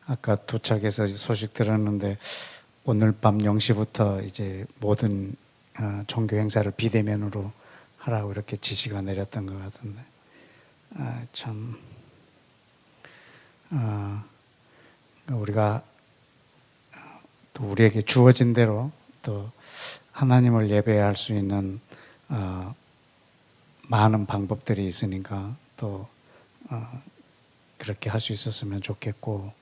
아까 도착해서 소식 들었는데 오늘 밤 0시부터 이제 모든 종교 행사를 비대면으로 하라고 이렇게 지시가 내렸던 것 같은데 참 우리가 또 우리에게 주어진 대로 또 하나님을 예배할 수 있는 많은 방법들이 있으니까 또 그렇게 할 수 있었으면 좋겠고,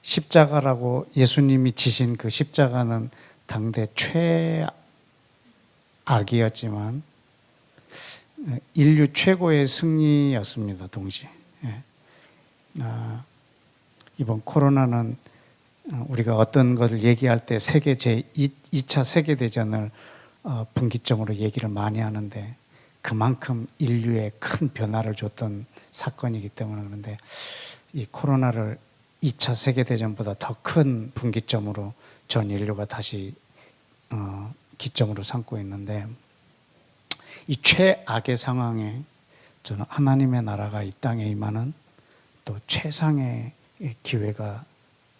십자가라고 예수님이 지신 그 십자가는 당대 최악이었지만 인류 최고의 승리였습니다. 동시에 이번 코로나는 우리가 어떤 것을 얘기할 때 세계 제2차 세계대전을 분기점으로 얘기를 많이 하는데 그만큼 인류에 큰 변화를 줬던 사건이기 때문에 그런데 이 코로나를 2차 세계대전보다 더 큰 분기점으로 전 인류가 다시 기점으로 삼고 있는데 이 최악의 상황에 저는 하나님의 나라가 이 땅에 임하는 또 최상의 기회가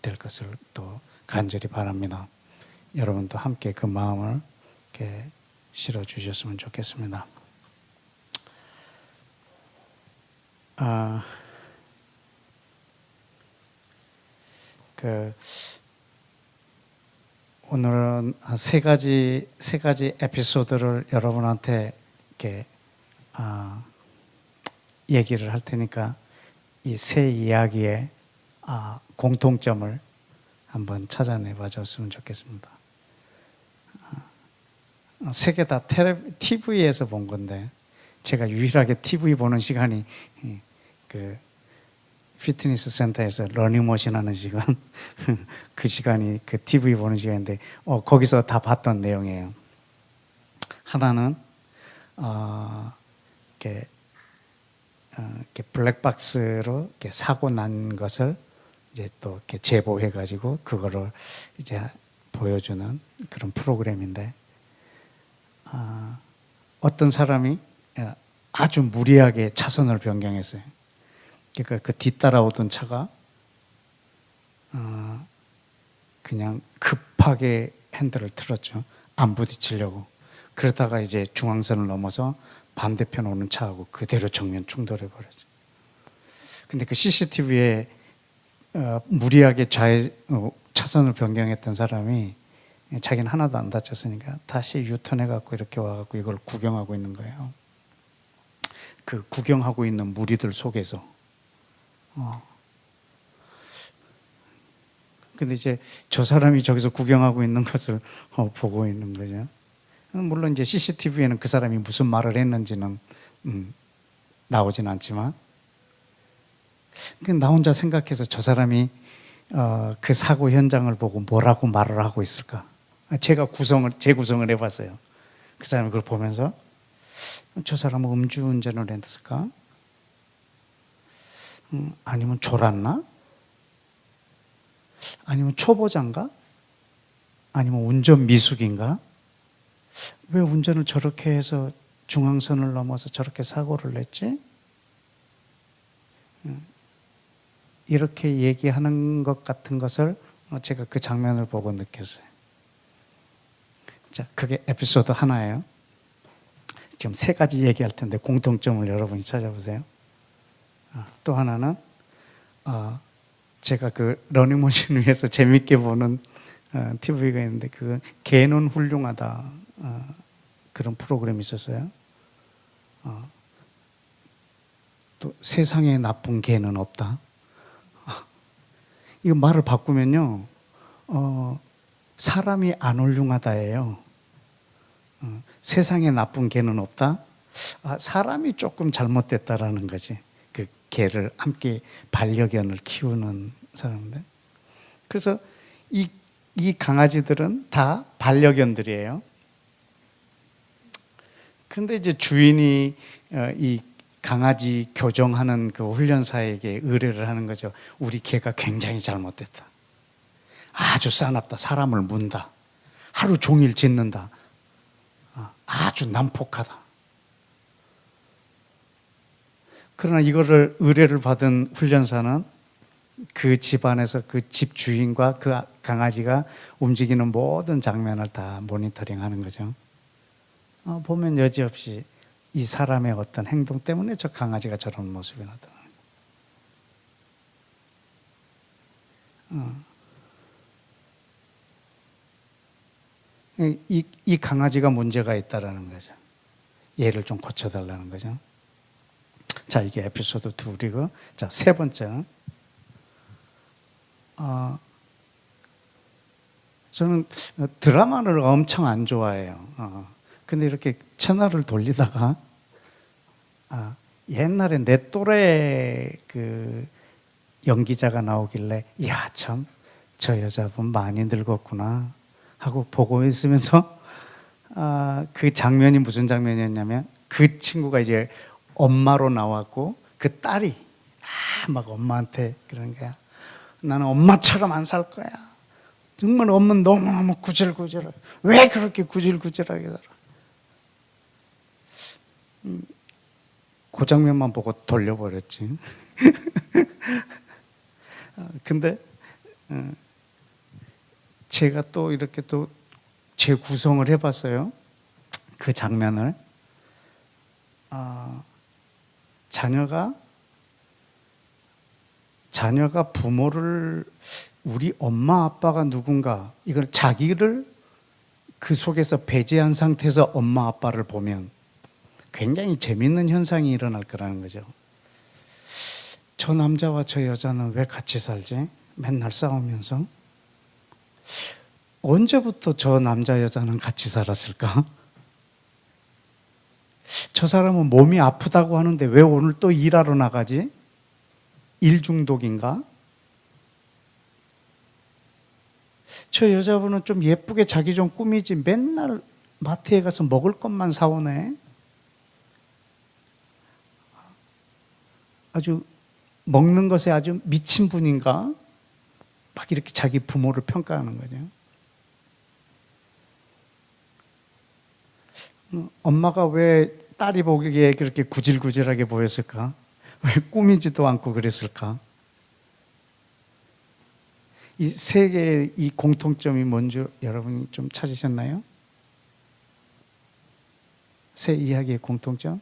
될 것을 또 간절히 바랍니다. 여러분도 함께 그 마음을 이렇게 실어 주셨으면 좋겠습니다. 오늘은 세 가지 에피소드를 여러분한테 이렇게 얘기를 할 테니까 이 세 이야기의 공통점을 한번 찾아내 봐줬으면 좋겠습니다. 세 개 다 TV에서 본 건데 제가 유일하게 TV 보는 시간이 그 피트니스 센터에서 러닝머신 하는 시간 그 시간이 그 TV 보는 시간인데 거기서 다 봤던 내용이에요. 하나는 이렇게 블랙박스로 이렇게 사고 난 것을 이제 또 이렇게 제보해 가지고 그거를 이제 보여주는 그런 프로그램인데 어떤 사람이 아주 무리하게 차선을 변경했어요. 그러니까 그 뒤따라오던 차가 그냥 급하게 핸들을 틀었죠. 안 부딪히려고. 그러다가 이제 중앙선을 넘어서 반대편 오는 차하고 그대로 정면 충돌해 버렸죠. 근데 그 CCTV에 무리하게 차선을 변경했던 사람이 자기는 하나도 안 다쳤으니까 다시 유턴해 갖고 이렇게 와 갖고 이걸 구경하고 있는 거예요. 그 구경하고 있는 무리들 속에서 근데 이제 저 사람이 저기서 구경하고 있는 것을 보고 있는 거죠. 물론 이제 CCTV에는 그 사람이 무슨 말을 했는지는 나오진 않지만 나 혼자 생각해서 저 사람이 그 사고 현장을 보고 뭐라고 말을 하고 있을까? 제가 재구성을 해봤어요. 그 사람이 그걸 보면서 저 사람은 음주운전을 했을까? 아니면 졸았나? 아니면 초보자인가? 아니면 운전 미숙인가? 왜 운전을 저렇게 해서 중앙선을 넘어서 저렇게 사고를 냈지? 이렇게 얘기하는 것 같은 것을 제가 그 장면을 보고 느꼈어요. 자, 그게 에피소드 하나예요. 지금 세 가지 얘기할 텐데 공통점을 여러분이 찾아보세요. 또 하나는 제가 그 러닝머신을 위해서 재밌게 보는 TV가 있는데 그 개는 훌륭하다 그런 프로그램이 있었어요. 또 세상에 나쁜 개는 없다. 이거 말을 바꾸면요 사람이 안 훌륭하다예요. 세상에 나쁜 개는 없다. 사람이 조금 잘못됐다라는 거지. 그 개를 함께 반려견을 키우는 사람들. 그래서 이 강아지들은 다 반려견들이에요. 그런데 이제 주인이 이 강아지 교정하는 그 훈련사에게 의뢰를 하는 거죠. 우리 개가 굉장히 잘못됐다. 아주 싸납다. 사람을 문다. 하루 종일 짖는다. 아주 난폭하다. 그러나 이거를 의뢰를 받은 훈련사는 그 집안에서 그 집 주인과 그 강아지가 움직이는 모든 장면을 다 모니터링하는 거죠. 보면 여지없이 이 사람의 어떤 행동 때문에 저 강아지가 저런 모습이 나타나는 거예요. 이 강아지가 문제가 있다라는 거죠. 얘를 좀 고쳐달라는 거죠. 자, 이게 에피소드 2이고, 자, 세 번째. 저는 드라마를 엄청 안 좋아해요. 근데 이렇게 채널을 돌리다가 옛날에 내 또래 그 연기자가 나오길래 야, 참 저 여자분 많이 늙었구나 하고 보고 있으면서 그 장면이 무슨 장면이었냐면 그 친구가 이제 엄마로 나왔고 그 딸이 막 엄마한테 그러는 거야. 나는 엄마처럼 안 살 거야. 정말 엄마는 너무너무 구질구질해. 왜 그렇게 구질구질하게 살아? 그 장면만 보고 돌려버렸지. 근데 제가 또 이렇게 또 재구성을 해봤어요. 그 장면을. 자녀가 부모를 우리 엄마 아빠가 누군가 이걸 자기를 그 속에서 배제한 상태에서 엄마 아빠를 보면 굉장히 재밌는 현상이 일어날 거라는 거죠. 저 남자와 저 여자는 왜 같이 살지? 맨날 싸우면서. 언제부터 저 남자 여자는 같이 살았을까? 저 사람은 몸이 아프다고 하는데 왜 오늘 또 일하러 나가지? 일 중독인가? 저 여자분은 좀 예쁘게 자기 좀 꾸미지 맨날 마트에 가서 먹을 것만 사오네. 아주 먹는 것에 아주 미친 분인가? 막 이렇게 자기 부모를 평가하는 거죠. 엄마가 왜 딸이 보기에 그렇게 구질구질하게 보였을까? 왜 꾸미지도 않고 그랬을까? 이 세 개의 이 공통점이 뭔지 여러분이 좀 찾으셨나요? 세 이야기의 공통점?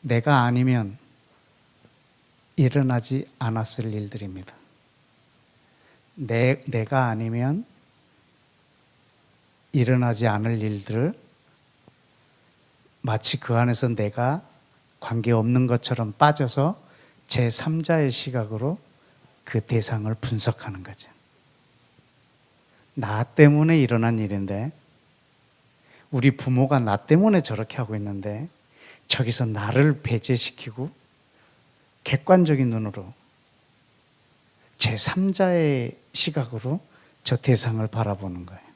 내가 아니면 일어나지 않았을 일들입니다. 내가 아니면 일어나지 않을 일들을 마치 그 안에서 내가 관계없는 것처럼 빠져서 제3자의 시각으로 그 대상을 분석하는 거죠. 나 때문에 일어난 일인데, 우리 부모가 나 때문에 저렇게 하고 있는데 저기서 나를 배제시키고 객관적인 눈으로 제3자의 시각으로 저 대상을 바라보는 거예요.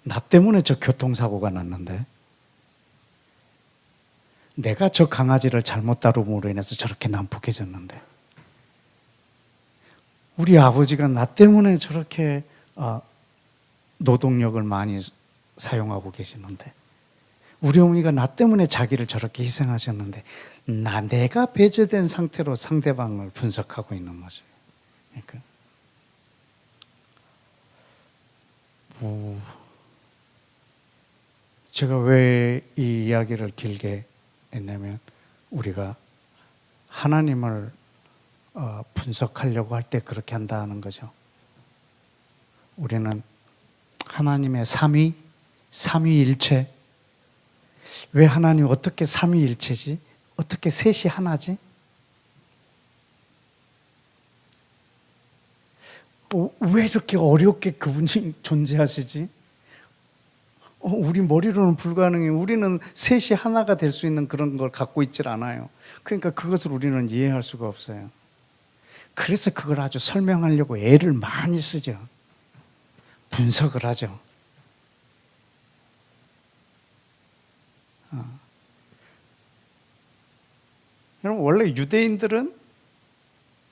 나 때문에 저 교통사고가 났는데, 내가 저 강아지를 잘못 다룸으로 인해서 저렇게 난폭해졌는데, 우리 아버지가 나 때문에 저렇게 노동력을 많이 사용하고 계시는데, 우리 어머니가 나 때문에 자기를 저렇게 희생하셨는데, 내가 배제된 상태로 상대방을 분석하고 있는 모습이에요. 그러니까 제가 왜 이 이야기를 길게 했냐면, 우리가 하나님을 분석하려고 할 때 그렇게 한다는 거죠. 우리는 하나님의 삼위일체, 왜 하나님 어떻게 삼위일체지? 어떻게 셋이 하나지? 왜 이렇게 어렵게 그분이 존재하시지? 우리 머리로는 불가능해. 우리는 셋이 하나가 될 수 있는 그런 걸 갖고 있질 않아요. 그러니까 그것을 우리는 이해할 수가 없어요. 그래서 그걸 아주 설명하려고 애를 많이 쓰죠. 분석을 하죠. 여러분, 원래 유대인들은,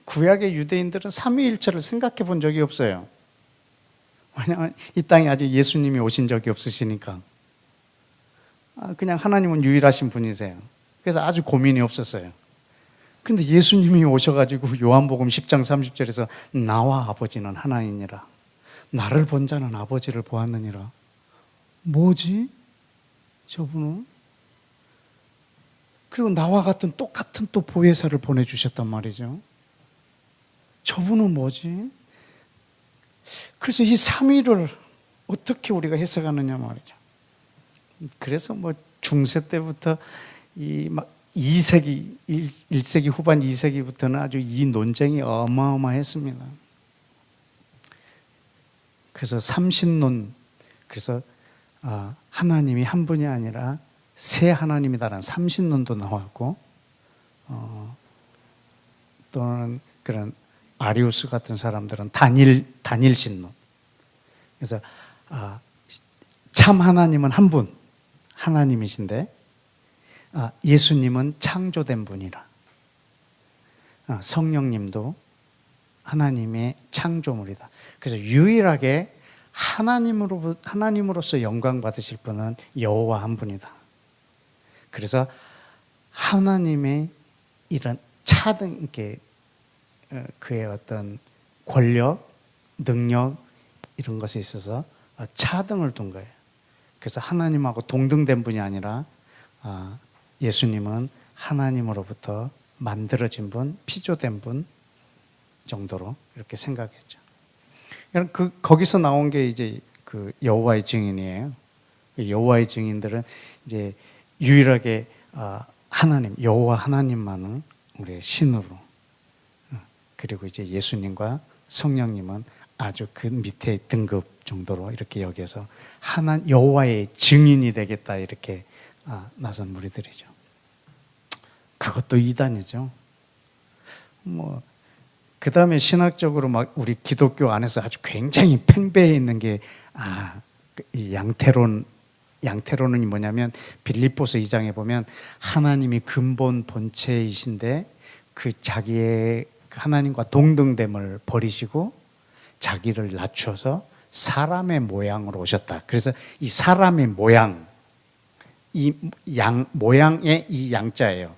구약의 유대인들은 삼위일체를 생각해 본 적이 없어요. 왜냐하면 이 땅에 아직 예수님이 오신 적이 없으시니까. 그냥 하나님은 유일하신 분이세요. 그래서 아주 고민이 없었어요. 근데 예수님이 오셔가지고 요한복음 10장 30절에서 나와 아버지는 하나이니라, 나를 본 자는 아버지를 보았느니라. 뭐지? 저분은? 그리고 나와 같은 똑같은 또 보혜사를 보내주셨단 말이죠. 저분은 뭐지? 그래서 이 삼위를 어떻게 우리가 해석하느냐 말이죠. 그래서 뭐 중세 때부터 막 2세기, 1세기 후반 2세기부터는 아주 이 논쟁이 어마어마했습니다. 그래서 삼신론, 그래서 하나님이 한 분이 아니라 세 하나님이다라는 삼신론도 나왔고, 또는 그런 아리우스 같은 사람들은 단일신론. 그래서 참 하나님은 한 분, 하나님이신데 예수님은 창조된 분이라. 성령님도 하나님의 창조물이다. 그래서 유일하게 하나님으로서 영광 받으실 분은 여호와 한 분이다. 그래서 하나님의 이런 차등, 그의 어떤 권력, 능력 이런 것에 있어서 차등을 둔 거예요. 그래서 하나님하고 동등된 분이 아니라 예수님은 하나님으로부터 만들어진 분, 피조된 분 정도로 이렇게 생각했죠. 거기서 나온 게 이제 그 여호와의 증인이에요. 여호와의 증인들은 이제 유일하게 하나님, 여호와 하나님만을 우리의 신으로, 그리고 이제 예수님과 성령님은 아주 그 밑에 등급 정도로 이렇게 여겨서 여호와의 증인이 되겠다 이렇게 나선 무리들이죠. 그것도 이단이죠. 그 다음에 신학적으로 막 우리 기독교 안에서 아주 굉장히 팽배해 있는 게 이 양태론은 뭐냐면 빌립보서 2장에 보면 하나님이 근본 본체이신데 그 자기의 하나님과 동등됨을 버리시고 자기를 낮추어서 사람의 모양으로 오셨다. 그래서 이 사람의 모양, 모양의 이 양자예요.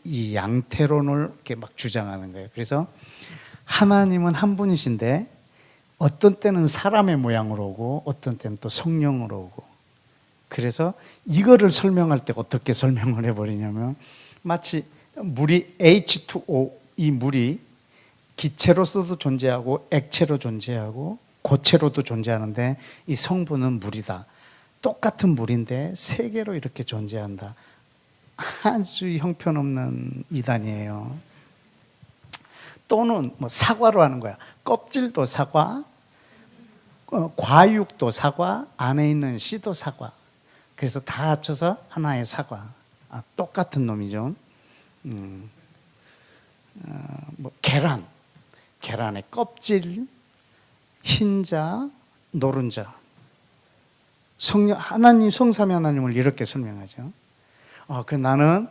이 양태론을 이렇게 막 주장하는 거예요. 그래서 하나님은 한 분이신데 어떤 때는 사람의 모양으로 오고 어떤 때는 또 성령으로 오고, 그래서 이거를 설명할 때 어떻게 설명을 해버리냐면 마치 물이 H2O, 이 물이 기체로서도 존재하고 액체로 존재하고 고체로도 존재하는데 이 성분은 물이다. 똑같은 물인데 세 개로 이렇게 존재한다. 아주 형편없는 이단이에요. 또는 사과로 하는 거야. 껍질도 사과, 과육도 사과, 안에 있는 씨도 사과. 그래서 다 합쳐서 하나의 사과. 똑같은 놈이죠. 계란의 껍질, 흰자, 노른자. 하나님, 성삼위 하나님을 이렇게 설명하죠. 나는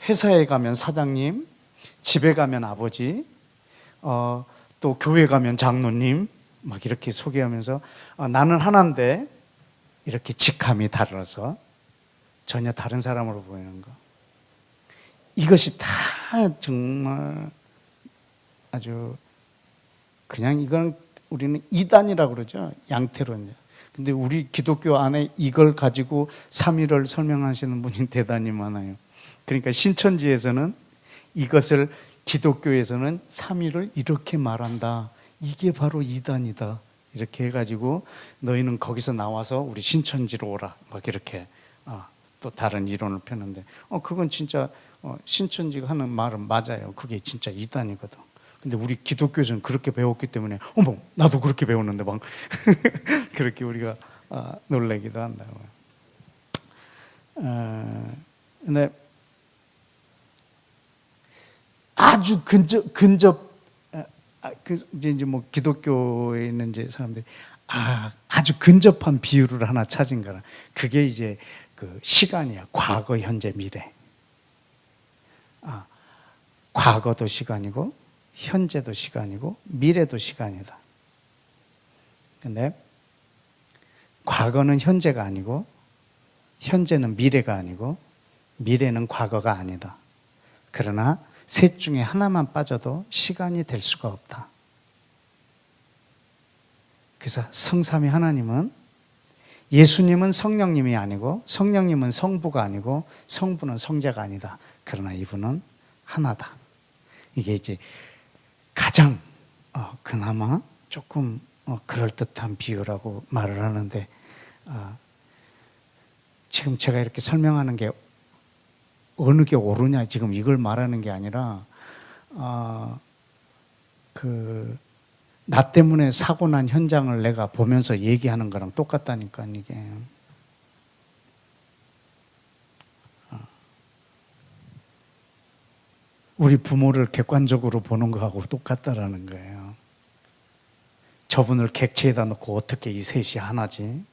회사에 가면 사장님, 집에 가면 아버지, 또 교회 가면 장로님, 막 이렇게 소개하면서 나는 하나인데 이렇게 직함이 달라서 전혀 다른 사람으로 보이는 거. 이것이 다 정말 아주 그냥 이건 우리는 이단이라고 그러죠. 양태론. 근데 우리 기독교 안에 이걸 가지고 삼위를 설명하시는 분이 대단히 많아요. 그러니까 신천지에서는 이것을, 기독교에서는 삼위를 이렇게 말한다. 이게 바로 이단이다. 이렇게 해가지고 너희는 거기서 나와서 우리 신천지로 오라. 막 이렇게 또 다른 이론을 펴는데 그건 진짜 신천지가 하는 말은 맞아요. 그게 진짜 이단이거든. 근데 우리 기독교에서는 그렇게 배웠기 때문에 어머 나도 그렇게 배웠는데 막 그렇게 우리가 놀래기도 한다고요. 근데 아주 근접 이제 뭐 기독교에 있는 이제 사람들이 아주 근접한 비유를 하나 찾은 거라. 그게 이제 그 시간이야. 과거, 현재, 미래. 과거도 시간이고 현재도 시간이고 미래도 시간이다. 근데 과거는 현재가 아니고 현재는 미래가 아니고 미래는 과거가 아니다. 그러나 셋 중에 하나만 빠져도 시간이 될 수가 없다. 그래서 성삼위 하나님은, 예수님은 성령님이 아니고 성령님은 성부가 아니고 성부는 성자가 아니다. 그러나 이분은 하나다. 이게 이제 가장 그나마 조금 그럴듯한 비유라고 말을 하는데, 지금 제가 이렇게 설명하는 게 어느 게 옳으냐 지금 이걸 말하는 게 아니라, 나 때문에 사고 난 현장을 내가 보면서 얘기하는 거랑 똑같다니까. 이게 우리 부모를 객관적으로 보는 거하고 똑같다라는 거예요. 저분을 객체에다 놓고 어떻게 이 셋이 하나지?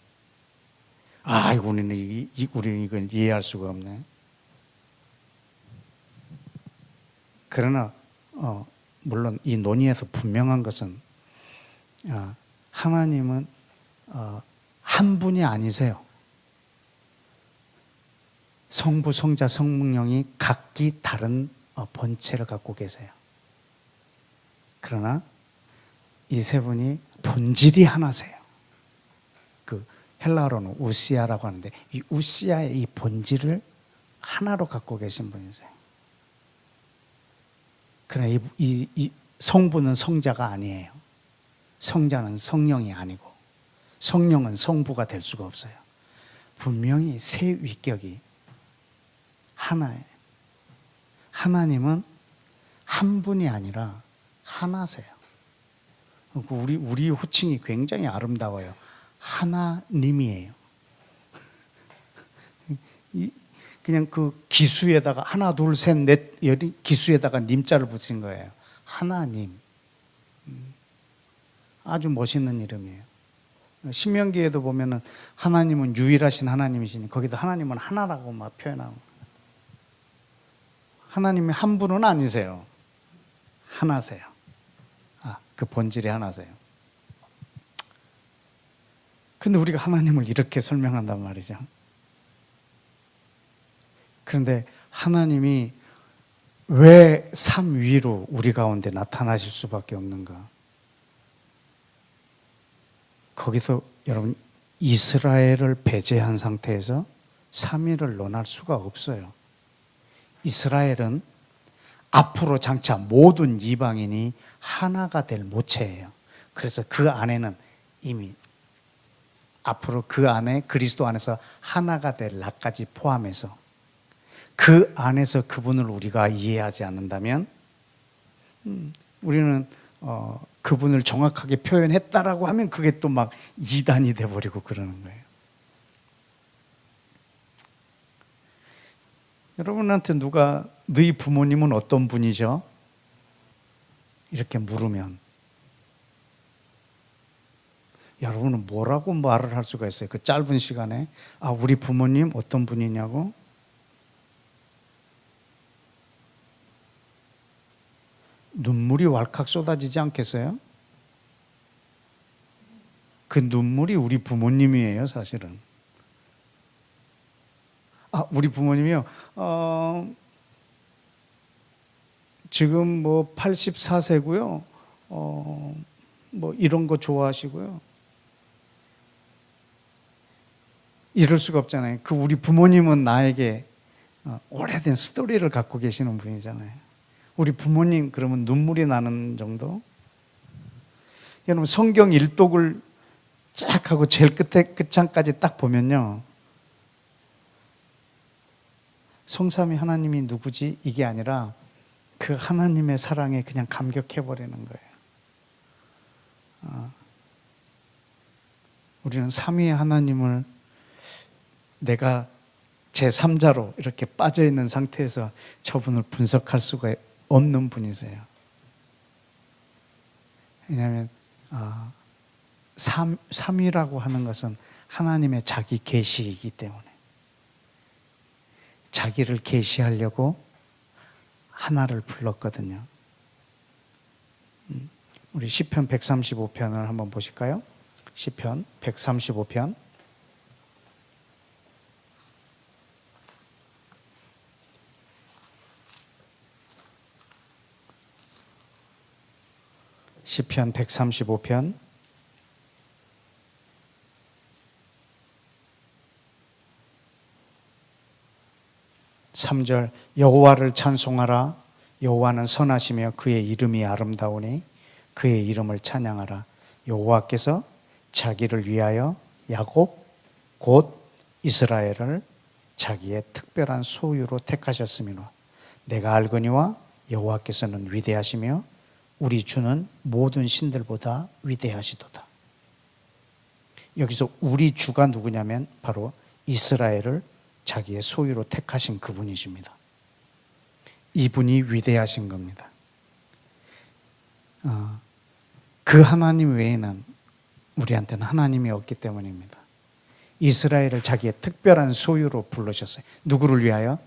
우리는 이걸 이해할 수가 없네. 그러나 물론 이 논의에서 분명한 것은, 하나님은 한 분이 아니세요. 성부, 성자, 성령이 각기 다른 본체를 갖고 계세요. 그러나 이 세 분이 본질이 하나세요. 그 헬라어로는 우시아라고 하는데, 이 우시아의 이 본질을 하나로 갖고 계신 분이세요. 그러나 이 성부는 성자가 아니에요. 성자는 성령이 아니고 성령은 성부가 될 수가 없어요. 분명히 세 위격이 하나예요. 하나님은 한 분이 아니라 하나세요. 우리 호칭이 굉장히 아름다워요. 하나님이에요. 그냥 그 기수에다가 하나, 둘, 셋, 넷 기수에다가 님자를 붙인 거예요. 하나님. 아주 멋있는 이름이에요. 신명기에도 보면은 하나님은 유일하신 하나님이시니 거기다 하나님은 하나라고 막 표현하고, 하나님이 한 분은 아니세요. 하나세요. 그 본질이 하나세요. 근데 우리가 하나님을 이렇게 설명한단 말이죠. 그런데 하나님이 왜 삼위로 우리 가운데 나타나실 수밖에 없는가? 거기서 여러분, 이스라엘을 배제한 상태에서 삼위를 논할 수가 없어요. 이스라엘은 앞으로 장차 모든 이방인이 하나가 될 모체예요. 그래서 그 안에는 이미 앞으로 그 안에 그리스도 안에서 하나가 될 나까지 포함해서, 그 안에서 그분을 우리가 이해하지 않는다면 우리는 그분을 정확하게 표현했다라고 하면 그게 또 막 이단이 돼버리고 그러는 거예요. 여러분한테 누가 너희 부모님은 어떤 분이죠? 이렇게 물으면 여러분은 뭐라고 말을 할 수가 있어요? 그 짧은 시간에 우리 부모님 어떤 분이냐고? 눈물이 왈칵 쏟아지지 않겠어요? 그 눈물이 우리 부모님이에요, 사실은. 우리 부모님이요. 지금 뭐 84세고요. 뭐 이런 거 좋아하시고요. 이럴 수가 없잖아요. 그 우리 부모님은 나에게 오래된 스토리를 갖고 계시는 분이잖아요. 우리 부모님 그러면 눈물이 나는 정도? 여러분, 성경 일독을 쫙 하고 제일 끝장까지 딱 보면요, 성삼위 하나님이 누구지? 이게 아니라 그 하나님의 사랑에 그냥 감격해버리는 거예요. 우리는 삼위의 하나님을 내가 제3자로 이렇게 빠져있는 상태에서 저분을 분석할 수가 없는 분이세요. 왜냐하면 삼위라고 하는 것은 하나님의 자기 계시이기 때문에, 자기를 계시하려고 하나를 불렀거든요. 우리 시편 135편을 한번 보실까요? 시편 135편 시편 135편 3절 여호와를 찬송하라. 여호와는 선하시며 그의 이름이 아름다우니 그의 이름을 찬양하라. 여호와께서 자기를 위하여 야곱 곧 이스라엘을 자기의 특별한 소유로 택하셨음이노. 내가 알거니와 여호와께서는 위대하시며 우리 주는 모든 신들보다 위대하시도다. 여기서 우리 주가 누구냐면 바로 이스라엘을 자기의 소유로 택하신 그분이십니다. 이분이 위대하신 겁니다. 그 하나님 외에는 우리한테는 하나님이 없기 때문입니다. 이스라엘을 자기의 특별한 소유로 부르셨어요. 누구를 위하여?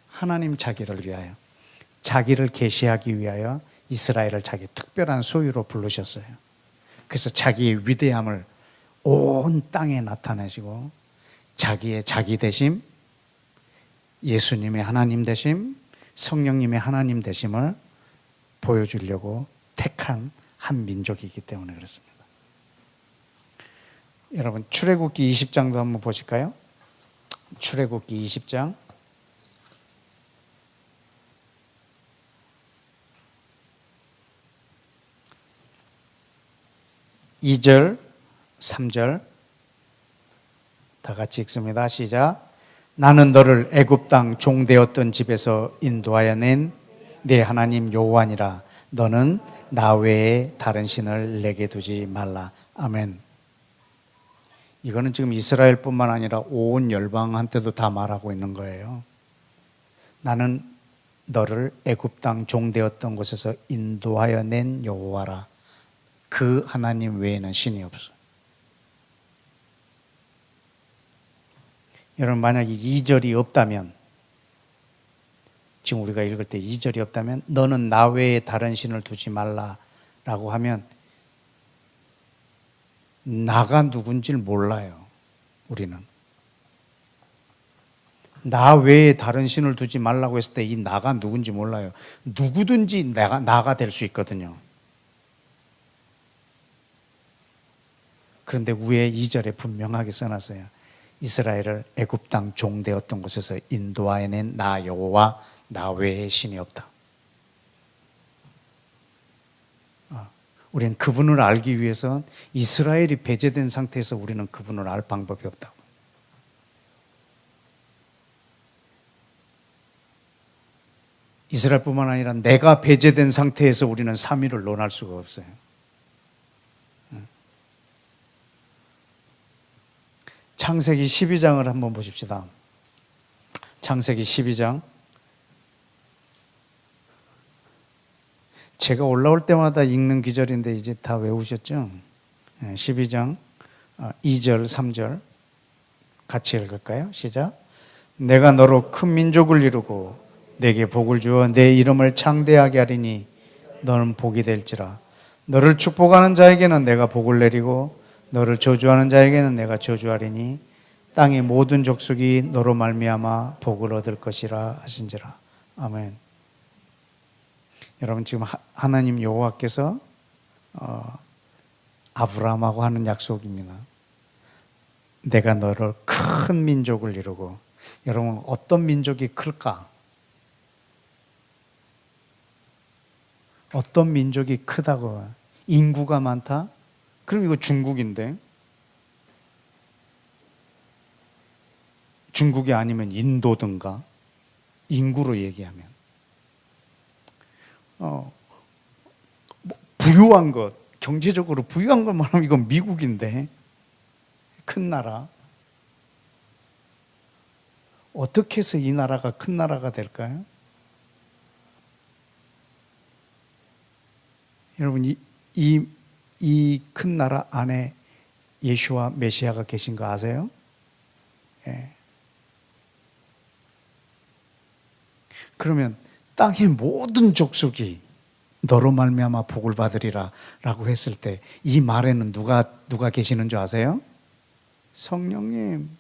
하나님 자기를 위하여. 자기를 계시하기 위하여 이스라엘을 자기의 특별한 소유로 부르셨어요. 그래서 자기의 위대함을 온 땅에 나타내시고 자기의 자기 되심, 예수님의 하나님 되심, 성령님의 하나님 되심을 보여주려고 택한 한 민족이기 때문에 그렇습니다. 여러분 출애굽기 20장도 한번 보실까요? 출애굽기 20장 2절 3절 다 같이 읽습니다. 시작. 나는 너를 애굽 땅 종되었던 집에서 인도하여 낸 네 하나님 여호와니라. 너는 나 외에 다른 신을 내게 두지 말라. 아멘. 이거는 지금 이스라엘뿐만 아니라 온 열방한테도 다 말하고 있는 거예요. 나는 너를 애굽 땅 종되었던 곳에서 인도하여 낸 여호와라. 그 하나님 외에는 신이 없어. 여러분 만약에 2절이 없다면, 지금 우리가 읽을 때 2절이 없다면 너는 나 외에 다른 신을 두지 말라라고 하면 나가 누군지를 몰라요. 우리는 나 외에 다른 신을 두지 말라고 했을 때 이 나가 누군지 몰라요. 누구든지 나가 될 수 있거든요. 그런데 위에 2절에 분명하게 써놨어요. 이스라엘을 애굽 땅 종되었던 곳에서 인도하여 낸 나 여호와 나 외에 신이 없다. 우리는 그분을 알기 위해서 이스라엘이 배제된 상태에서 우리는 그분을 알 방법이 없다고. 이스라엘뿐만 아니라 내가 배제된 상태에서 우리는 삼위를 논할 수가 없어요. 창세기 12장을 한번 보십시다. 창세기 12장. 제가 올라올 때마다 읽는 기절인데 이제 다 외우셨죠? 12장 2절 3절 같이 읽을까요? 시작. 내가 너로 큰 민족을 이루고 내게 복을 주어 내 이름을 창대하게 하리니 너는 복이 될지라. 너를 축복하는 자에게는 내가 복을 내리고 너를 저주하는 자에게는 내가 저주하리니 땅의 모든 족속이 너로 말미암아 복을 얻을 것이라 하신지라. 아멘. 여러분 지금 하나님 여호와께서 아브라함하고 하는 약속입니다. 내가 너를 큰 민족을 이루고. 여러분 어떤 민족이 클까? 어떤 민족이 크다고? 인구가 많다? 그럼 이거 중국인데? 중국이 아니면 인도든가? 인구로 얘기하면 부유한 것, 경제적으로 부유한 것만 하면 이건 미국인데 큰 나라. 어떻게 해서 이 나라가 큰 나라가 될까요? 여러분 이 큰 나라 안에 예수와 메시아가 계신 거 아세요? 예. 그러면 땅의 모든 족속이 너로 말미암아 복을 받으리라 라고 했을 때 이 말에는 누가 계시는 줄 아세요? 성령님.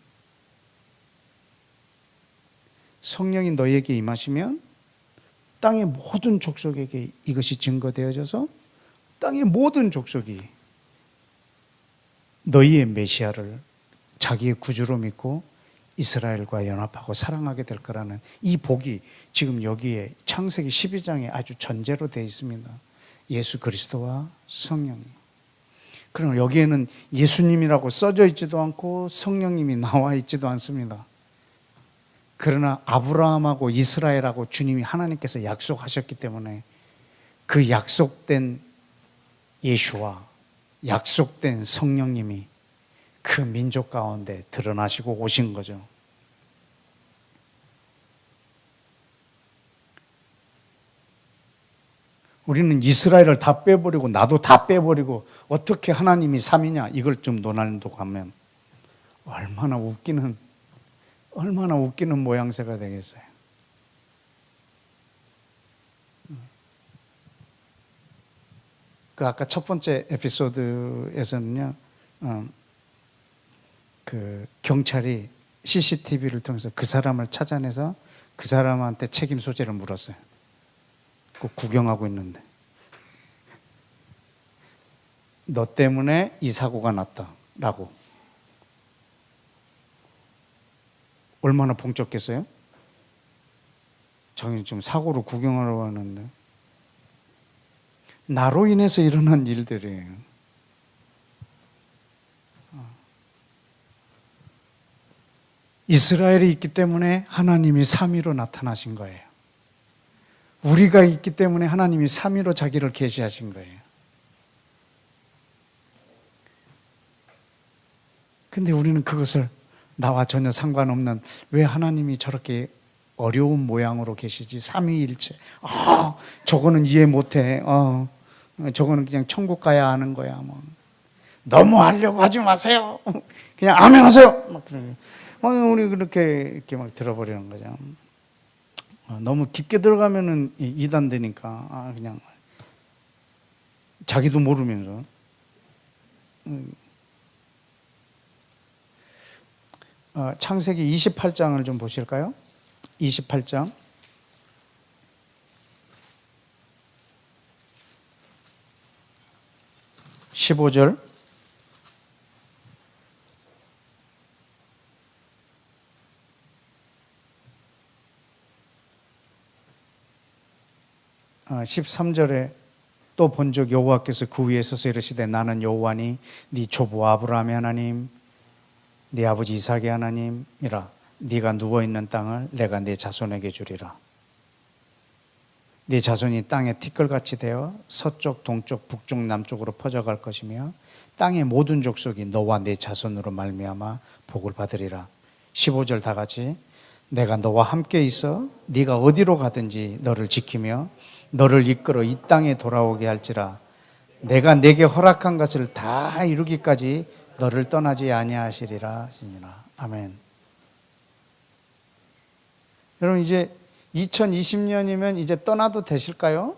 성령이 너에게 임하시면 땅의 모든 족속에게 이것이 증거되어져서 땅의 모든 족속이 너희의 메시아를 자기의 구주로 믿고 이스라엘과 연합하고 사랑하게 될 거라는 이 복이 지금 여기에 창세기 12장에 아주 전제로 되어 있습니다. 예수 그리스도와 성령이. 그러나 여기에는 예수님이라고 써져 있지도 않고 성령님이 나와 있지도 않습니다. 그러나 아브라함하고 이스라엘하고 주님이 하나님께서 약속하셨기 때문에 그 약속된 예수와 약속된 성령님이 그 민족 가운데 드러나시고 오신 거죠. 우리는 이스라엘을 다 빼버리고 나도 다 빼버리고 어떻게 하나님이 삼이냐 이걸 좀 논하려고 하면 얼마나 웃기는 모양새가 되겠어요. 그 아까 첫 번째 에피소드에서는요, 그 경찰이 CCTV를 통해서 그 사람을 찾아내서 그 사람한테 책임 소재를 물었어요. 그 구경하고 있는데 너 때문에 이 사고가 났다라고. 얼마나 봉적겠어요? 자기는 지금 사고를 구경하러 왔는데 나로 인해서 일어난 일들이에요. 이스라엘이 있기 때문에 하나님이 삼위로 나타나신 거예요. 우리가 있기 때문에 하나님이 삼위로 자기를 계시하신 거예요. 근데 우리는 그것을 나와 전혀 상관없는 왜 하나님이 저렇게 어려운 모양으로 계시지? 삼위일체. 저거는 이해 못해. 저거는 그냥 천국 가야 하는 거야. 뭐. 너무 하려고 하지 마세요. 그냥 아멘 하세요. 우리 그렇게 이렇게 막 들어버리는 거죠. 너무 깊게 들어가면은 이단되니까 그냥 자기도 모르면서. 창세기 28장을 좀 보실까요? 28장 15절 아, 13절에 또 본적 여호와께서 그 위에 서서 이르시되 나는 여호와니 네 조부 아브라함의 하나님 네 아버지 이삭의 하나님이라. 네가 누워있는 땅을 내가 네 자손에게 주리라. 네 자손이 땅에 티끌같이 되어 서쪽 동쪽 북쪽 남쪽으로 퍼져갈 것이며 땅의 모든 족속이 너와 네 자손으로 말미암아 복을 받으리라. 15절 다 같이 내가 너와 함께 있어 네가 어디로 가든지 너를 지키며 너를 이끌어 이 땅에 돌아오게 할지라. 내가 네게 허락한 것을 다 이루기까지 너를 떠나지 아니하시리라 하시니라. 아멘. 여러분 이제 2020년이면 이제 떠나도 되실까요?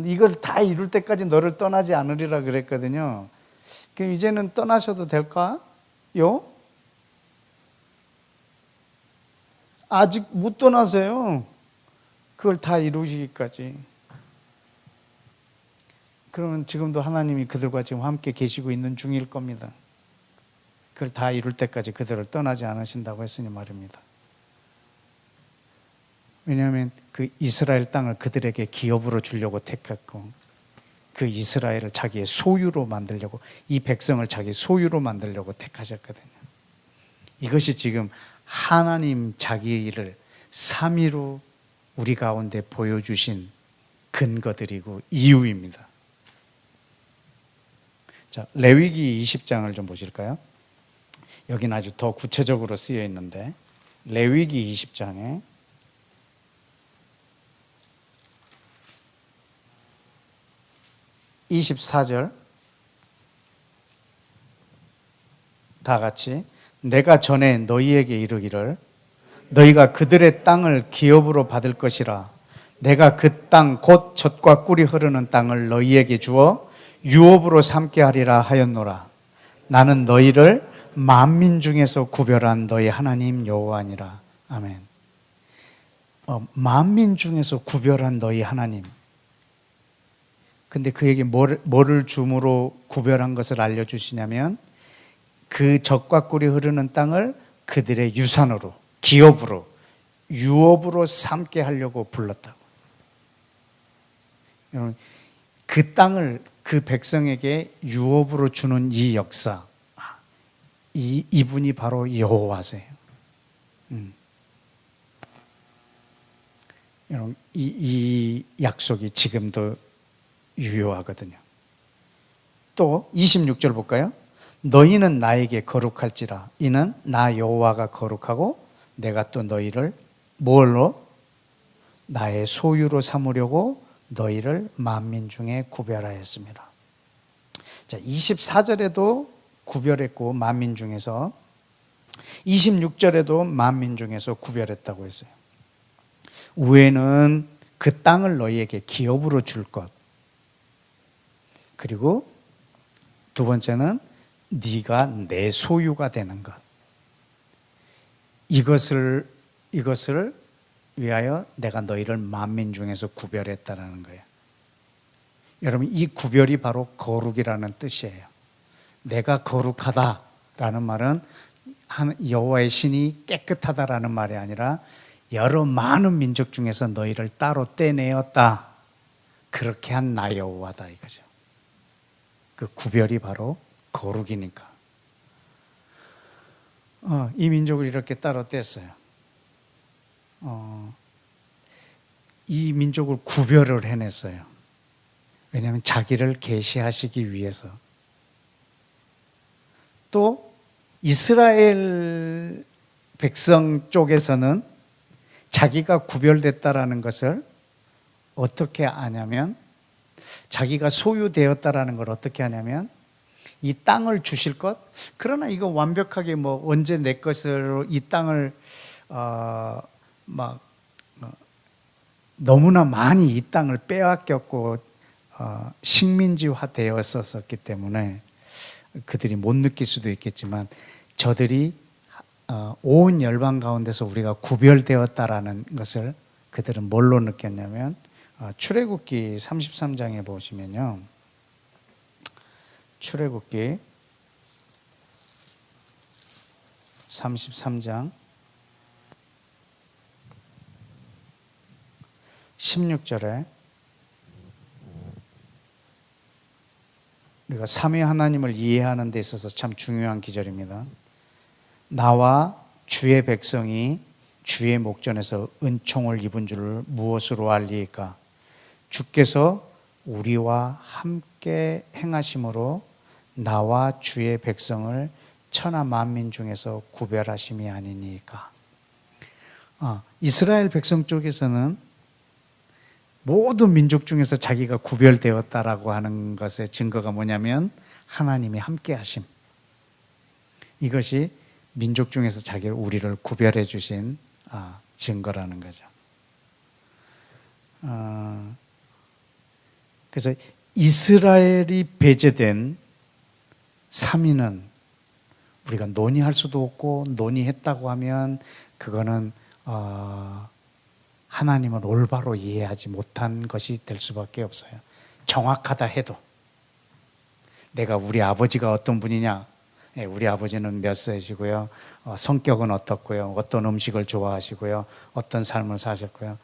이걸 다 이룰 때까지 너를 떠나지 않으리라 그랬거든요. 그럼 이제는 떠나셔도 될까요? 아직 못 떠나세요. 그걸 다 이루시기까지. 그러면 지금도 하나님이 그들과 지금 함께 계시고 있는 중일 겁니다. 그걸 다 이룰 때까지 그들을 떠나지 않으신다고 했으니 말입니다. 왜냐하면 그 이스라엘 땅을 그들에게 기업으로 주려고 택했고 그 이스라엘을 자기의 소유로 만들려고 이 백성을 자기 소유로 만들려고 택하셨거든요. 이것이 지금 하나님 자기의 일을 삼위로 우리 가운데 보여주신 근거들이고 이유입니다. 자, 레위기 20장을 좀 보실까요? 여기는 아주 더 구체적으로 쓰여 있는데 레위기 20장에 24절 다 같이 내가 전에 너희에게 이르기를 너희가 그들의 땅을 기업으로 받을 것이라. 내가 그 땅 곧 젖과 꿀이 흐르는 땅을 너희에게 주어 유업으로 삼게 하리라 하였노라. 나는 너희를 만민 중에서 구별한 너희 하나님 여호와니라. 아멘. 만민 중에서 구별한 너희 하나님. 근데 그에게 뭐를 줌으로 구별한 것을 알려주시냐면 그 적과 꿀이 흐르는 땅을 그들의 유산으로, 기업으로, 유업으로 삼게 하려고 불렀다고. 여러분, 그 땅을 그 백성에게 유업으로 주는 이 역사, 이분이 바로 여호와세요. 여러분, 이 약속이 지금도 유효하거든요. 또 26절 볼까요? 너희는 나에게 거룩할지라 이는 나 여호와가 거룩하고 내가 또 너희를 뭘로? 나의 소유로 삼으려고 너희를 만민 중에 구별하였습니다. 자, 24절에도 구별했고 만민 중에서 26절에도 만민 중에서 구별했다고 했어요. 우에는 그 땅을 너희에게 기업으로 줄 것. 그리고 두 번째는 네가 내 소유가 되는 것. 이것을 위하여 내가 너희를 만민 중에서 구별했다라는 거예요. 여러분, 이 구별이 바로 거룩이라는 뜻이에요. 내가 거룩하다라는 말은 여호와의 신이 깨끗하다라는 말이 아니라 여러 많은 민족 중에서 너희를 따로 떼내었다. 그렇게 한 나 여호와다 이거죠. 그 구별이 바로 거룩이니까. 이 민족을 이렇게 따로 뗐어요. 이 민족을 구별을 해냈어요. 왜냐하면 자기를 계시하시기 위해서. 또 이스라엘 백성 쪽에서는 자기가 구별됐다라는 것을 어떻게 아냐면, 자기가 소유되었다라는 걸 어떻게 하냐면, 이 땅을 주실 것. 그러나 이거 완벽하게 언제 내 것으로 이 땅을 너무나 많이 이 땅을 빼앗겼고 식민지화 되었었기 때문에 그들이 못 느낄 수도 있겠지만, 저들이 온 열방 가운데서 우리가 구별되었다라는 것을 그들은 뭘로 느꼈냐면, 출애굽기 33장에 보시면요, 출애굽기 33장 16절에 우리가 삼위 하나님을 이해하는 데 있어서 참 중요한 기절입니다. 나와 주의 백성이 주의 목전에서 은총을 입은 줄을 무엇으로 알리이까? 주께서 우리와 함께 행하심으로 나와 주의 백성을 천하 만민 중에서 구별하심이 아니니까. 이스라엘 백성 쪽에서는 모든 민족 중에서 자기가 구별되었다라고 하는 것의 증거가 뭐냐면 하나님이 함께 하심. 이것이 민족 중에서 우리를 구별해 주신 증거라는 거죠. 그래서 이스라엘이 배제된 3위는 우리가 논의할 수도 없고, 논의했다고 하면 그거는 하나님을 올바로 이해하지 못한 것이 될 수밖에 없어요. 정확하다 해도. 내가 우리 아버지가 어떤 분이냐? 우리 아버지는 몇 세시고요, 성격은 어떻고요, 어떤 음식을 좋아하시고요, 어떤 삶을 사셨고요.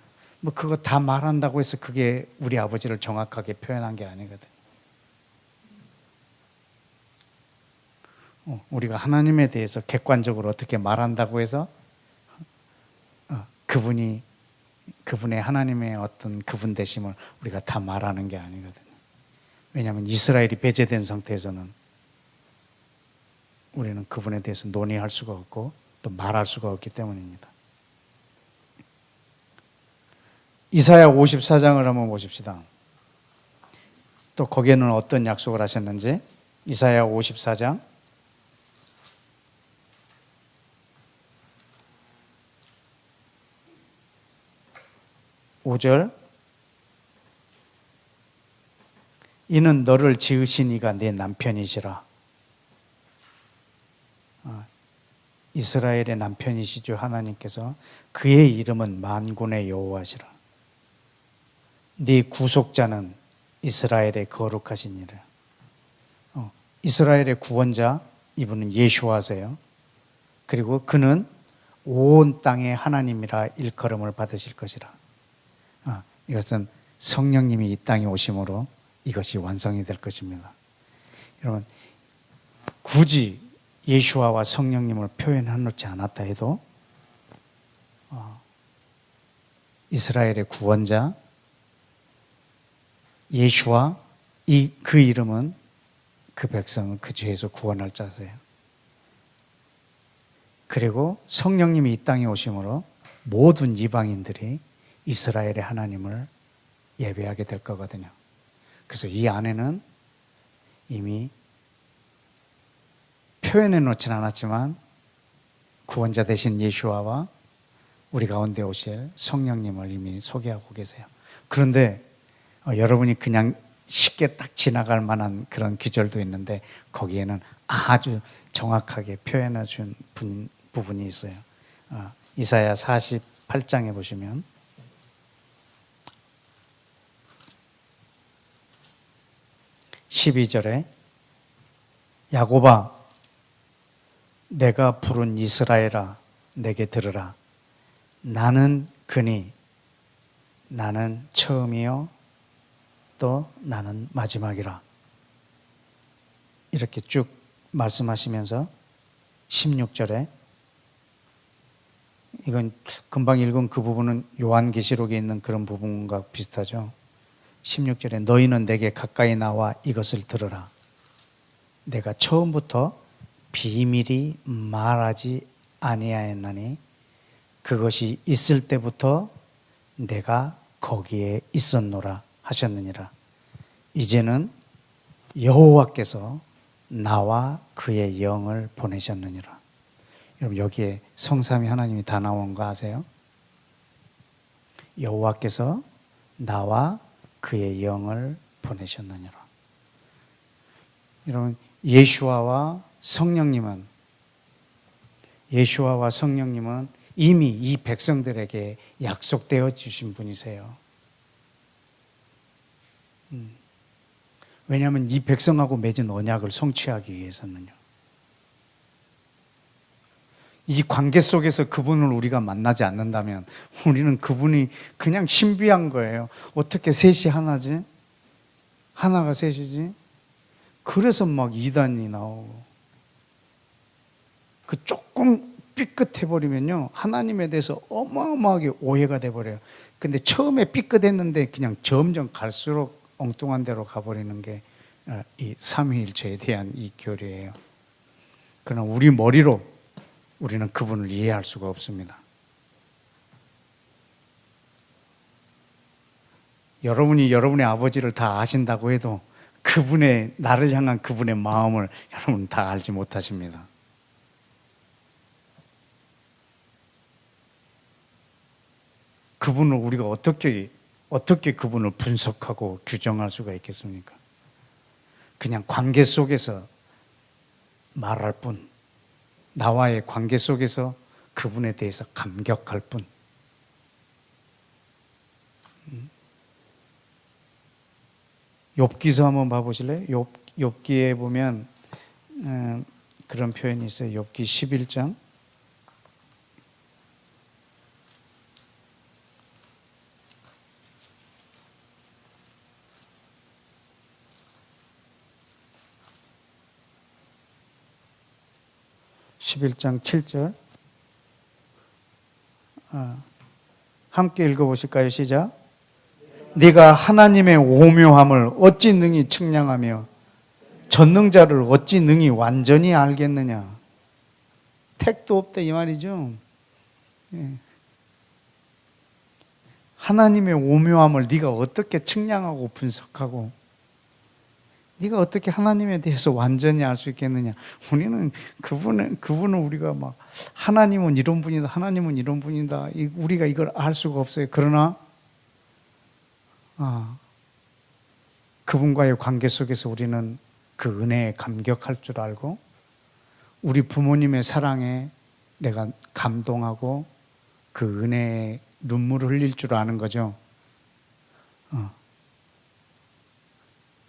그거 다 말한다고 해서 그게 우리 아버지를 정확하게 표현한 게 아니거든요. 우리가 하나님에 대해서 객관적으로 어떻게 말한다고 해서 그분의 하나님의 어떤 그분 되심을 우리가 다 말하는 게 아니거든요. 왜냐하면 이스라엘이 배제된 상태에서는 우리는 그분에 대해서 논의할 수가 없고 또 말할 수가 없기 때문입니다. 이사야 54장을 한번 보십시다. 또 거기에는 어떤 약속을 하셨는지. 이사야 54장 5절. 이는 너를 지으신 이가 내 남편이시라. 이스라엘의 남편이시죠. 하나님께서 그의 이름은 만군의 여호와시라. 네 구속자는 이스라엘의 거룩하시니라. 이스라엘의 구원자, 이분은 예수와세요. 그리고 그는 온 땅의 하나님이라 일컬음을 받으실 것이라. 이것은 성령님이 이 땅에 오심으로 이것이 완성이 될 것입니다. 여러분, 굳이 예수와 성령님을 표현해 놓지 않았다 해도 이스라엘의 구원자 예수와 그 이름은 그 백성을 그 죄에서 구원할 자세요. 그리고 성령님이 이 땅에 오심으로 모든 이방인들이 이스라엘의 하나님을 예배하게 될 거거든요. 그래서 이 안에는 이미 표현해 놓지는 않았지만 구원자 되신 예수와 우리 가운데 오실 성령님을 이미 소개하고 계세요. 그런데 여러분이 그냥 쉽게 딱 지나갈 만한 그런 구절도 있는데 거기에는 아주 정확하게 표현해 준 부분이 있어요. 이사야 48장에 보시면 (12절에) 야곱아 내가 부른 이스라엘아 내게 들으라. 나는 그니 나는 처음이요 또 나는 마지막이라. 이렇게 쭉 말씀하시면서 16절에 이건 금방 읽은 그 부분은 요한계시록에 있는 그런 부분과 비슷하죠. 16절에 너희는 내게 가까이 나와 이것을 들으라. 내가 처음부터 비밀이 말하지 아니하였나니 그것이 있을 때부터 내가 거기에 있었노라 하셨느니라. 이제는 여호와께서 나와 그의 영을 보내셨느니라. 여러분 여기에 성삼위 하나님이 다 나온 거 아세요? 여호와께서 나와 그의 영을 보내셨느니라. 여러분 예수와 성령님은 이미 이 백성들에게 약속되어 주신 분이세요. 왜냐하면 이 백성하고 맺은 언약을 성취하기 위해서는요. 이 관계 속에서 그분을 우리가 만나지 않는다면 우리는 그분이 그냥 신비한 거예요. 어떻게 셋이 하나지? 하나가 셋이지? 그래서 막 이단이 나오고 그 조금 삐끗해버리면요 하나님에 대해서 어마어마하게 오해가 돼버려요. 근데 처음에 삐끗했는데 그냥 점점 갈수록 엉뚱한 데로 가버리는 게 이 삼위일체에 대한 이 교리예요. 그러나 우리 머리로 우리는 그분을 이해할 수가 없습니다. 여러분이 여러분의 아버지를 다 아신다고 해도 그분의 나를 향한 그분의 마음을 여러분 다 알지 못하십니다. 그분을 우리가 어떻게 그분을 분석하고 규정할 수가 있겠습니까? 그냥 관계 속에서 말할 뿐, 나와의 관계 속에서 그분에 대해서 감격할 뿐. 욥기서 한번 봐보실래요? 욥기에 보면 그런 표현이 있어요. 욥기 11장 11장 7절 함께 읽어보실까요? 시작. 네가 하나님의 오묘함을 어찌 능히 측량하며 전능자를 어찌 능히 완전히 알겠느냐. 택도 없다 이 말이죠. 하나님의 오묘함을 네가 어떻게 측량하고 분석하고 네가 어떻게 하나님에 대해서 완전히 알 수 있겠느냐. 우리는 그분은 우리가 막 하나님은 이런 분이다, 하나님은 이런 분이다. 우리가 이걸 알 수가 없어요. 그러나 그분과의 관계 속에서 우리는 그 은혜에 감격할 줄 알고 우리 부모님의 사랑에 내가 감동하고 그 은혜에 눈물을 흘릴 줄 아는 거죠.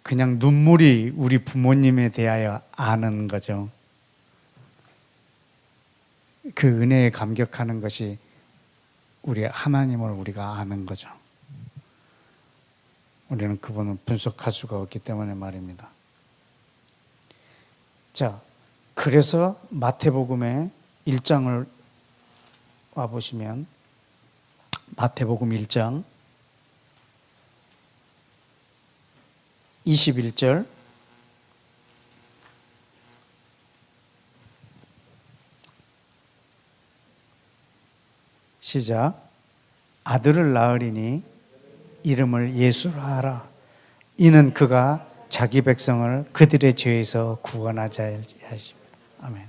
그냥 눈물이 우리 부모님에 대하여 아는 거죠. 그 은혜에 감격하는 것이 우리 하나님을 우리가 아는 거죠. 우리는 그분을 분석할 수가 없기 때문에 말입니다. 자, 그래서 마태복음의 1장을 와보시면 마태복음 1장 21절 시작. 아들을 낳으리니 이름을 예수라 하라. 이는 그가 자기 백성을 그들의 죄에서 구원하자 하십니다. 아멘.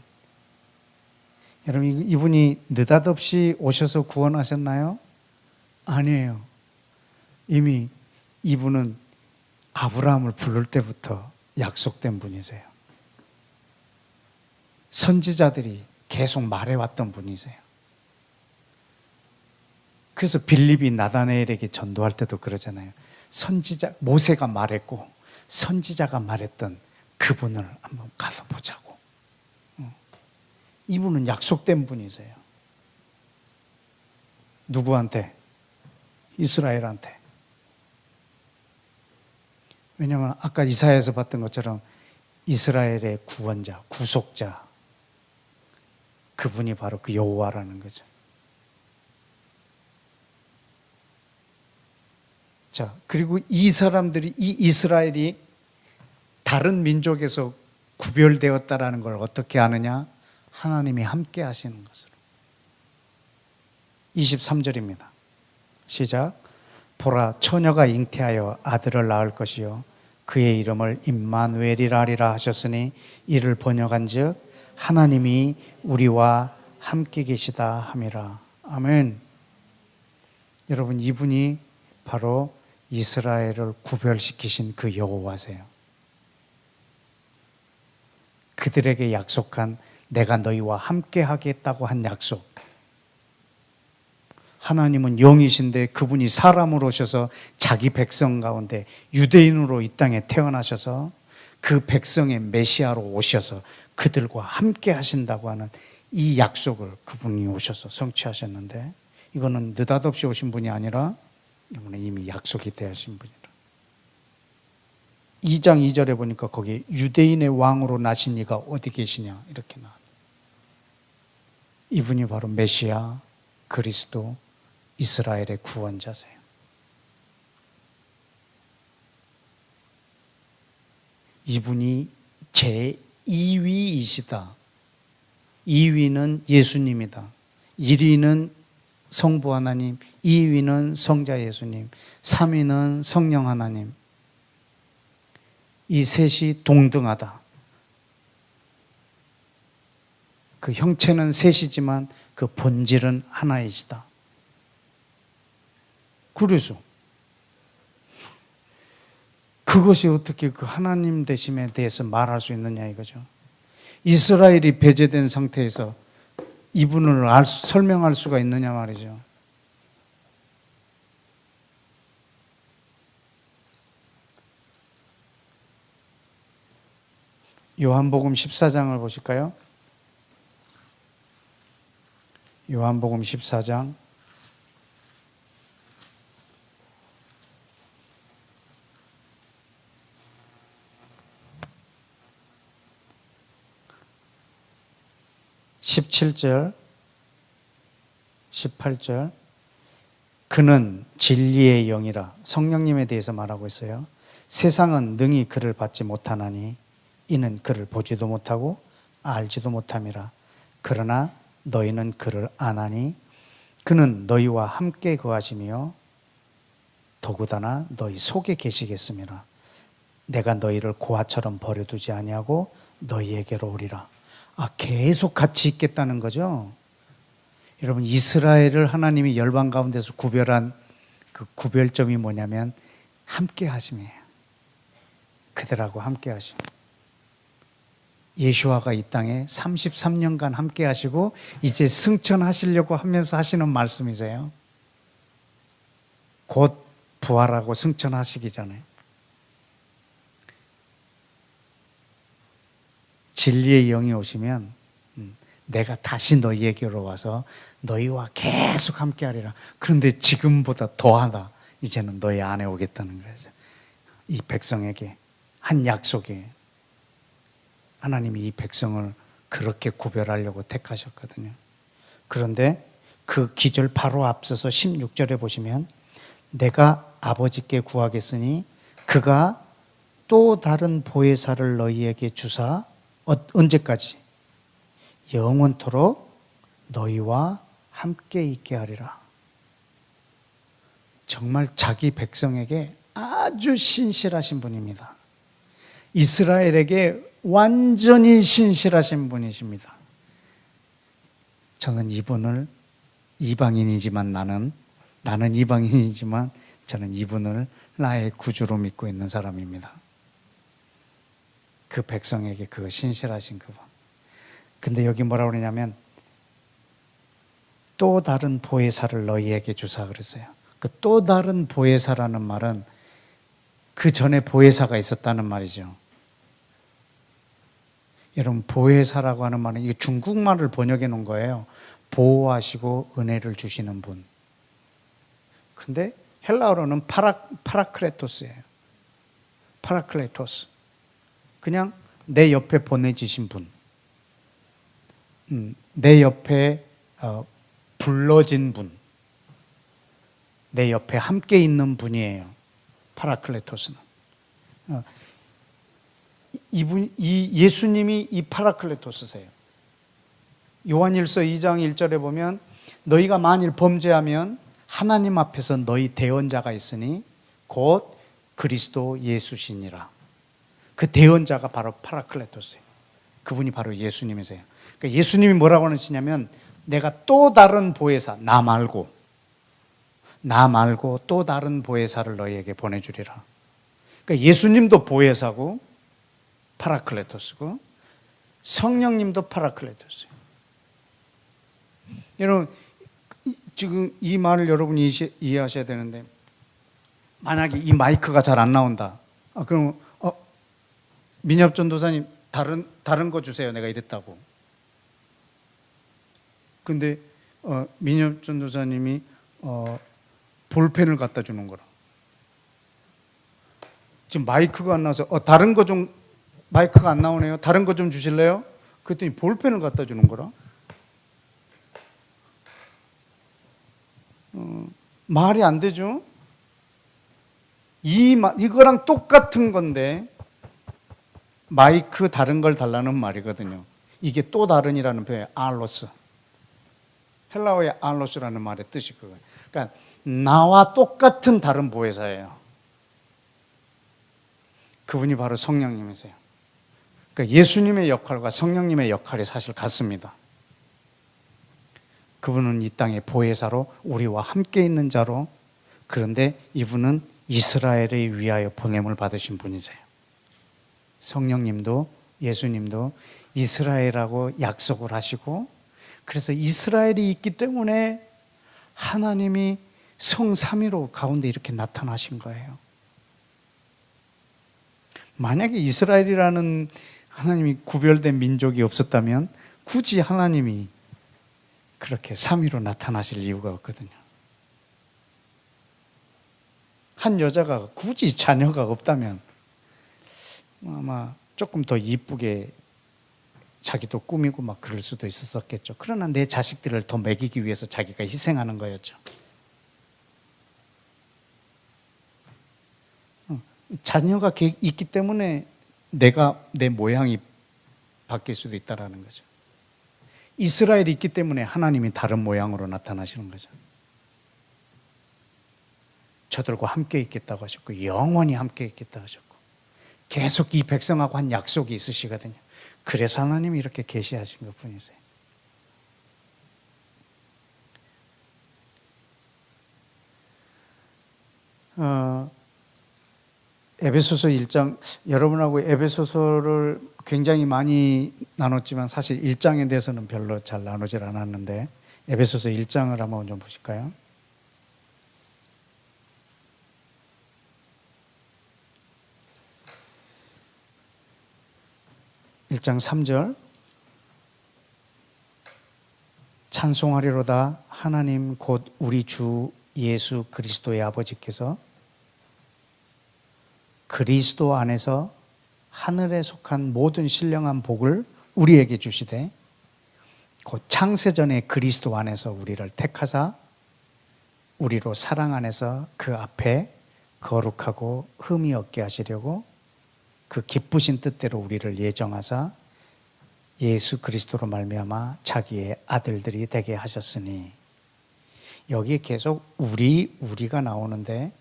여러분, 이분이 느닷없이 오셔서 구원하셨나요? 아니에요. 이미 이분은 아브라함을 부를 때부터 약속된 분이세요. 선지자들이 계속 말해왔던 분이세요. 그래서 빌립이 나다나엘에게 전도할 때도 그러잖아요. 선지자, 모세가 말했고 선지자가 말했던 그분을 한번 가서 보자고. 이분은 약속된 분이세요. 누구한테? 이스라엘한테. 왜냐하면 아까 이사야에서 봤던 것처럼 이스라엘의 구원자, 구속자, 그분이 바로 그 여호와라는 거죠. 자, 그리고 이 사람들이, 이 이스라엘이 다른 민족에서 구별되었다라는 걸 어떻게 아느냐? 하나님이 함께 하시는 것으로. 23절입니다. 시작. 보라, 처녀가 잉태하여 아들을 낳을 것이요 그의 이름을 임마누엘이라 하리라 하셨으니 이를 번역한즉 하나님이 우리와 함께 계시다 함이라. 아멘. 여러분, 이분이 바로 이스라엘을 구별시키신 그 여호와세요. 그들에게 약속한, 내가 너희와 함께 하겠다고 한 약속. 하나님은 영이신데 그분이 사람으로 오셔서 자기 백성 가운데 유대인으로 이 땅에 태어나셔서 그 백성의 메시아로 오셔서 그들과 함께 하신다고 하는 이 약속을 그분이 오셔서 성취하셨는데, 이거는 느닷없이 오신 분이 아니라 이분은 이미 약속이 되어진 분이라. 2장 2절에 보니까 거기 유대인의 왕으로 나신 이가 어디 계시냐 이렇게 나와요. 이분이 바로 메시아, 그리스도, 이스라엘의 구원자세요. 이분이 제2위이시다. 2위는 예수님이다. 1위는 성부 하나님, 2위는 성자 예수님, 3위는 성령 하나님. 이 셋이 동등하다. 그 형체는 셋이지만 그 본질은 하나이시다. 그래서 그것이 어떻게 그 하나님 되심에 대해서 말할 수 있느냐 이거죠. 이스라엘이 배제된 상태에서 이분을 설명할 수가 있느냐 말이죠. 요한복음 14장을 보실까요? 요한복음 14장 17절 18절. 그는 진리의 영이라. 성령님에 대해서 말하고 있어요. 세상은 능히 그를 받지 못하나니 이는 그를 보지도 못하고 알지도 못함이라. 그러나 너희는 그를 아나니 그는 너희와 함께 거하시며 더구다나 너희 속에 계시겠음이라. 내가 너희를 고아처럼 버려두지 아니하고 너희에게로 오리라. 계속 같이 있겠다는 거죠. 여러분, 이스라엘을 하나님이 열방 가운데서 구별한 그 구별점이 뭐냐면 함께 하심이에요. 그들하고 함께 하심. 예수와가 이 땅에 33년간 함께 하시고 이제 승천하시려고 하면서 하시는 말씀이세요. 곧 부활하고 승천하시기 전에 진리의 영이 오시면 내가 다시 너희에게로 와서 너희와 계속 함께 하리라. 그런데 지금보다 더하다. 이제는 너희 안에 오겠다는 거죠. 이 백성에게 한 약속이에요. 하나님이 이 백성을 그렇게 구별하려고 택하셨거든요. 그런데 그 기절 바로 앞서서 16절에 보시면 내가 아버지께 구하겠으니 그가 또 다른 보혜사를 너희에게 주사 언제까지? 영원토록 너희와 함께 있게 하리라. 정말 자기 백성에게 아주 신실하신 분입니다. 이스라엘에게 완전히 신실하신 분이십니다. 저는 이분을 이방인이지만 나는 이방인이지만 저는 이분을 나의 구주로 믿고 있는 사람입니다. 그 백성에게 그 신실하신 그분. 근데 여기 뭐라고 그러냐면 또 다른 보혜사를 너희에게 주사 그랬어요. 그 또 다른 보혜사라는 말은 그 전에 보혜사가 있었다는 말이죠. 여러분 보혜사라고 하는 말은 이 중국말을 번역해 놓은 거예요. 보호하시고 은혜를 주시는 분. 근데 헬라어로는 파라클레토스예요. 파라클레토스. 그냥 내 옆에 보내주신 분. 내 옆에 불러진 분. 내 옆에 함께 있는 분이에요. 파라클레토스는. 예수님이 이 파라클레토스세요. 요한일서 2장 1절에 보면 너희가 만일 범죄하면 하나님 앞에서 너희 대언자가 있으니 곧 그리스도 예수시니라. 그 대언자가 바로 파라클레토스예요. 그분이 바로 예수님이세요. 그러니까 예수님이 뭐라고 하시냐면 내가 또 다른 보혜사, 나 말고 또 다른 보혜사를 너희에게 보내주리라. 그러니까 예수님도 보혜사고 파라클레토스고 성령님도 파라클레토스예요. 여러분 지금 이 말을 여러분이 이해하셔야 되는데 만약에 이 마이크가 잘 안 나온다. 그럼 민엽 전도사님 다른 거 주세요. 내가 이랬다고. 근데 민엽 전도사님이 볼펜을 갖다 주는 거라. 지금 마이크가 안 나와서 다른 거 좀 마이크가 안 나오네요. 다른 거 좀 주실래요? 그랬더니 볼펜을 갖다 주는 거라. 말이 안 되죠? 이거랑 똑같은 건데 마이크 다른 걸 달라는 말이거든요. 이게 또 다른이라는 표현, 알로스. 헬라어의 알로스라는 말의 뜻이 그거예요. 그러니까 나와 똑같은 다른 보혜사예요. 그분이 바로 성령님이세요. 그러니까 예수님의 역할과 성령님의 역할이 사실 같습니다. 그분은 이 땅의 보혜사로 우리와 함께 있는 자로, 그런데 이분은 이스라엘을 위하여 보냄을 받으신 분이세요. 성령님도 예수님도 이스라엘하고 약속을 하시고, 그래서 이스라엘이 있기 때문에 하나님이 성삼위로 가운데 이렇게 나타나신 거예요. 만약에 이스라엘이라는 하나님이 구별된 민족이 없었다면 굳이 하나님이 그렇게 삼위로 나타나실 이유가 없거든요. 한 여자가 굳이 자녀가 없다면 아마 조금 더 이쁘게 자기도 꾸미고 막 그럴 수도 있었겠죠. 그러나 내 자식들을 더 먹이기 위해서 자기가 희생하는 거였죠. 자녀가 있기 때문에 내 모양이 바뀔 수도 있다는 거죠. 이스라엘이 있기 때문에 하나님이 다른 모양으로 나타나시는 거죠. 저들과 함께 있겠다고 하셨고 영원히 함께 있겠다고 하셨고 계속 이 백성하고 한 약속이 있으시거든요. 그래서 하나님이 이렇게 계시하신 것뿐이세요. 에베소서 1장, 여러분하고 에베소서를 굉장히 많이 나눴지만 사실 1장에 대해서는 별로 잘 나누질 않았는데 에베소서 1장을 한번 좀 보실까요? (1장) 3절 찬송하리로다 하나님 곧 우리 주 예수 그리스도의 아버지께서 그리스도 안에서 하늘에 속한 모든 신령한 복을 우리에게 주시되 곧 창세전에 그리스도 안에서 우리를 택하사 우리로 사랑 안에서 그 앞에 거룩하고 흠이 없게 하시려고 그 기쁘신 뜻대로 우리를 예정하사 예수 그리스도로 말미암아 자기의 아들들이 되게 하셨으니, 여기에 계속 우리가 나오는데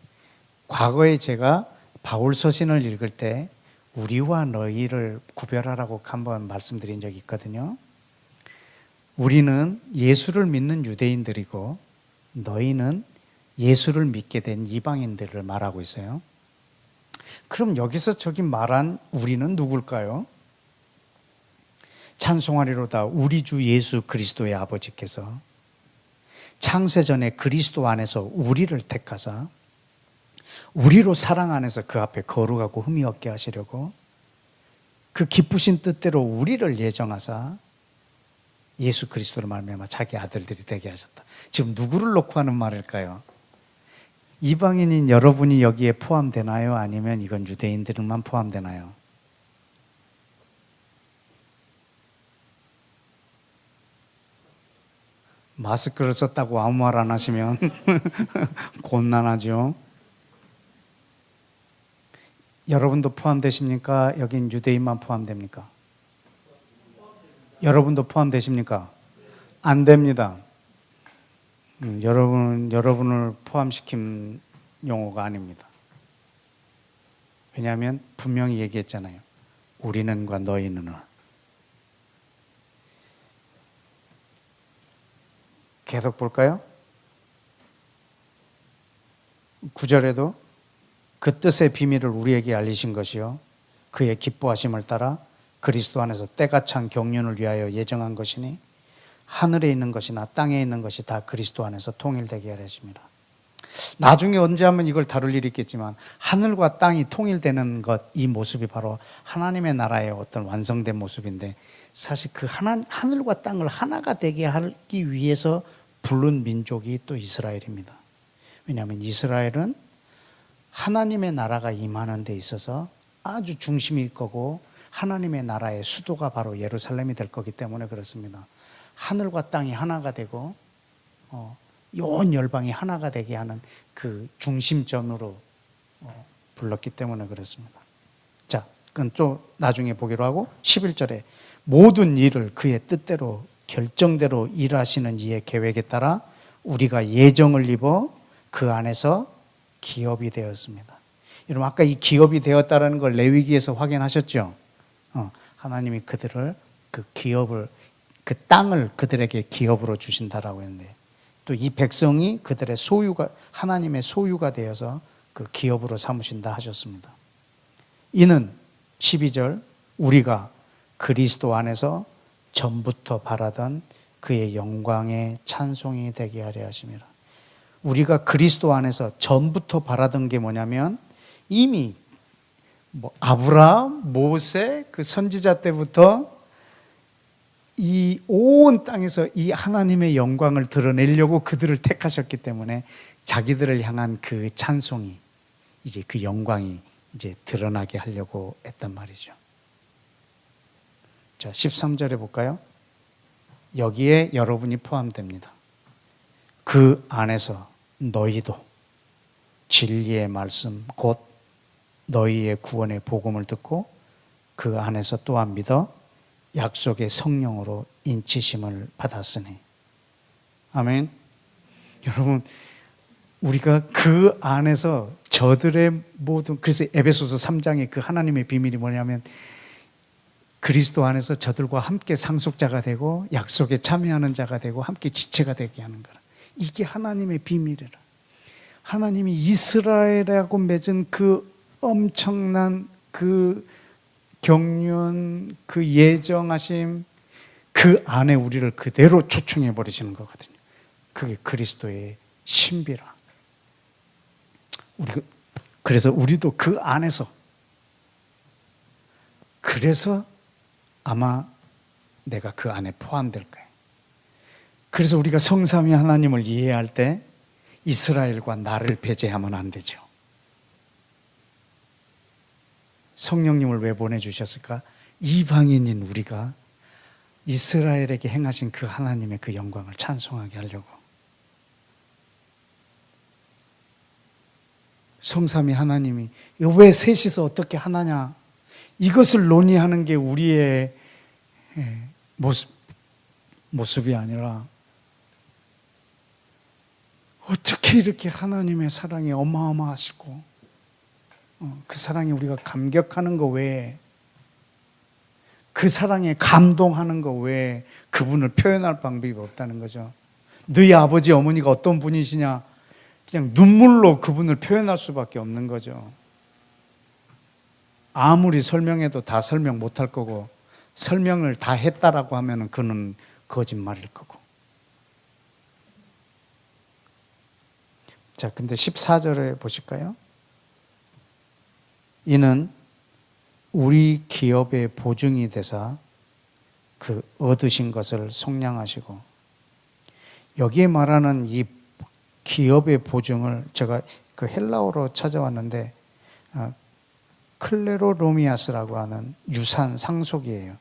과거에 제가 바울 서신을 읽을 때 우리와 너희를 구별하라고 한번 말씀드린 적이 있거든요. 우리는 예수를 믿는 유대인들이고 너희는 예수를 믿게 된 이방인들을 말하고 있어요. 그럼 여기서 저기 말한 우리는 누굴까요? 찬송하리로다 우리 주 예수 그리스도의 아버지께서 창세전에 그리스도 안에서 우리를 택하사 우리로 사랑 안에서 그 앞에 거룩하고 흠이 없게 하시려고 그 기쁘신 뜻대로 우리를 예정하사 예수 그리스도로 말미암아 자기 아들들이 되게 하셨다. 지금 누구를 놓고 하는 말일까요? 이방인인 여러분이 여기에 포함되나요? 아니면 이건 유대인들만 포함되나요? 마스크를 썼다고 아무 말 안 하시면 곤란하죠. 여러분도 포함되십니까? 여긴 유대인만 포함됩니까? 여러분도 포함되십니까? 안 됩니다. 여러분을 포함시킨 용어가 아닙니다. 왜냐하면 분명히 얘기했잖아요. 우리는과 너희는을. 계속 볼까요? 9절에도 그 뜻의 비밀을 우리에게 알리신 것이요 그의 기뻐하심을 따라 그리스도 안에서 때가 찬 경륜을 위하여 예정한 것이니 하늘에 있는 것이나 땅에 있는 것이 다 그리스도 안에서 통일되게 하려 하십니다. 나중에 언제 한번 이걸 다룰 일이 있겠지만 하늘과 땅이 통일되는 것, 이 모습이 바로 하나님의 나라의 어떤 완성된 모습인데, 사실 그 하늘과 땅을 하나가 되게 하기 위해서 부른 민족이 또 이스라엘입니다. 왜냐하면 이스라엘은 하나님의 나라가 임하는 데 있어서 아주 중심일 거고 하나님의 나라의 수도가 바로 예루살렘이 될 거기 때문에 그렇습니다. 하늘과 땅이 하나가 되고 온 열방이 하나가 되게 하는 그 중심점으로 불렀기 때문에 그렇습니다. 자, 그건 또 나중에 보기로 하고 11절에 모든 일을 그의 뜻대로 결정대로 일하시는 이의 계획에 따라 우리가 예정을 입어 그 안에서 기업이 되었습니다. 여러분 아까 이 기업이 되었다는 걸 레위기에서 확인하셨죠? 하나님이 그들을 그 기업을 그 땅을 그들에게 기업으로 주신다라고 했는데 또 이 백성이 그들의 소유가 하나님의 소유가 되어서 그 기업으로 삼으신다 하셨습니다. 이는 12절 우리가 그리스도 안에서 전부터 바라던 그의 영광의 찬송이 되게 하려 하심이라. 우리가 그리스도 안에서 전부터 바라던 게 뭐냐면 이미 아브라함, 모세 그 선지자 때부터 이 온 땅에서 이 하나님의 영광을 드러내려고 그들을 택하셨기 때문에 자기들을 향한 그 찬송이 이제 그 영광이 이제 드러나게 하려고 했단 말이죠. 자, 13절에 볼까요? 여기에 여러분이 포함됩니다. 그 안에서 너희도 진리의 말씀 곧 너희의 구원의 복음을 듣고 그 안에서 또한 믿어 약속의 성령으로 인치심을 받았으니. 아멘. 여러분 우리가 그 안에서 저들의 모든, 그래서 에베소서 3장의 그 하나님의 비밀이 뭐냐면 그리스도 안에서 저들과 함께 상속자가 되고 약속에 참여하는 자가 되고 함께 지체가 되게 하는 거라. 이게 하나님의 비밀이라. 하나님이 이스라엘하고 맺은 그 엄청난 그 경륜, 그 예정하심, 그 안에 우리를 그대로 초청해 버리시는 거거든요. 그게 그리스도의 신비라. 그래서 우리도 그 안에서, 그래서 아마 내가 그 안에 포함될 거예요. 그래서 우리가 성삼위 하나님을 이해할 때 이스라엘과 나를 배제하면 안 되죠. 성령님을 왜 보내주셨을까? 이방인인 우리가 이스라엘에게 행하신 그 하나님의 그 영광을 찬송하게 하려고. 성삼위 하나님이 왜 셋이서 어떻게 하나냐, 이것을 논의하는 게 우리의 모습이 아니라 어떻게 이렇게 하나님의 사랑이 어마어마하시고 그 사랑에 우리가 감격하는 거 외에, 그 사랑에 감동하는 거 외에 그분을 표현할 방법이 없다는 거죠. 너희 아버지 어머니가 어떤 분이시냐, 그냥 눈물로 그분을 표현할 수밖에 없는 거죠. 아무리 설명해도 다 설명 못할 거고, 설명을 다 했다라고 하면 그는 거짓말일 거고. 자, 근데 14절에 보실까요? 이는 우리 기업의 보증이 되사 그 얻으신 것을 속량하시고, 여기에 말하는 이 기업의 보증을 제가 그 헬라어로 찾아왔는데 클레로로미아스라고 하는 유산 상속이에요.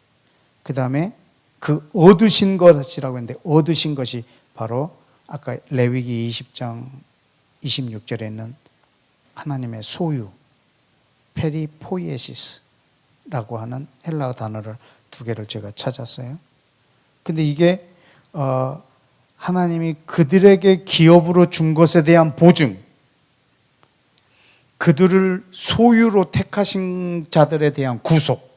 그 다음에 그 얻으신 것이라고 했는데, 얻으신 것이 바로 아까 레위기 20장 26절에 있는 하나님의 소유, 페리포이에시스라고 하는 헬라어 단어를 두 개를 제가 찾았어요. 근데 이게 하나님이 그들에게 기업으로 준 것에 대한 보증, 그들을 소유로 택하신 자들에 대한 구속,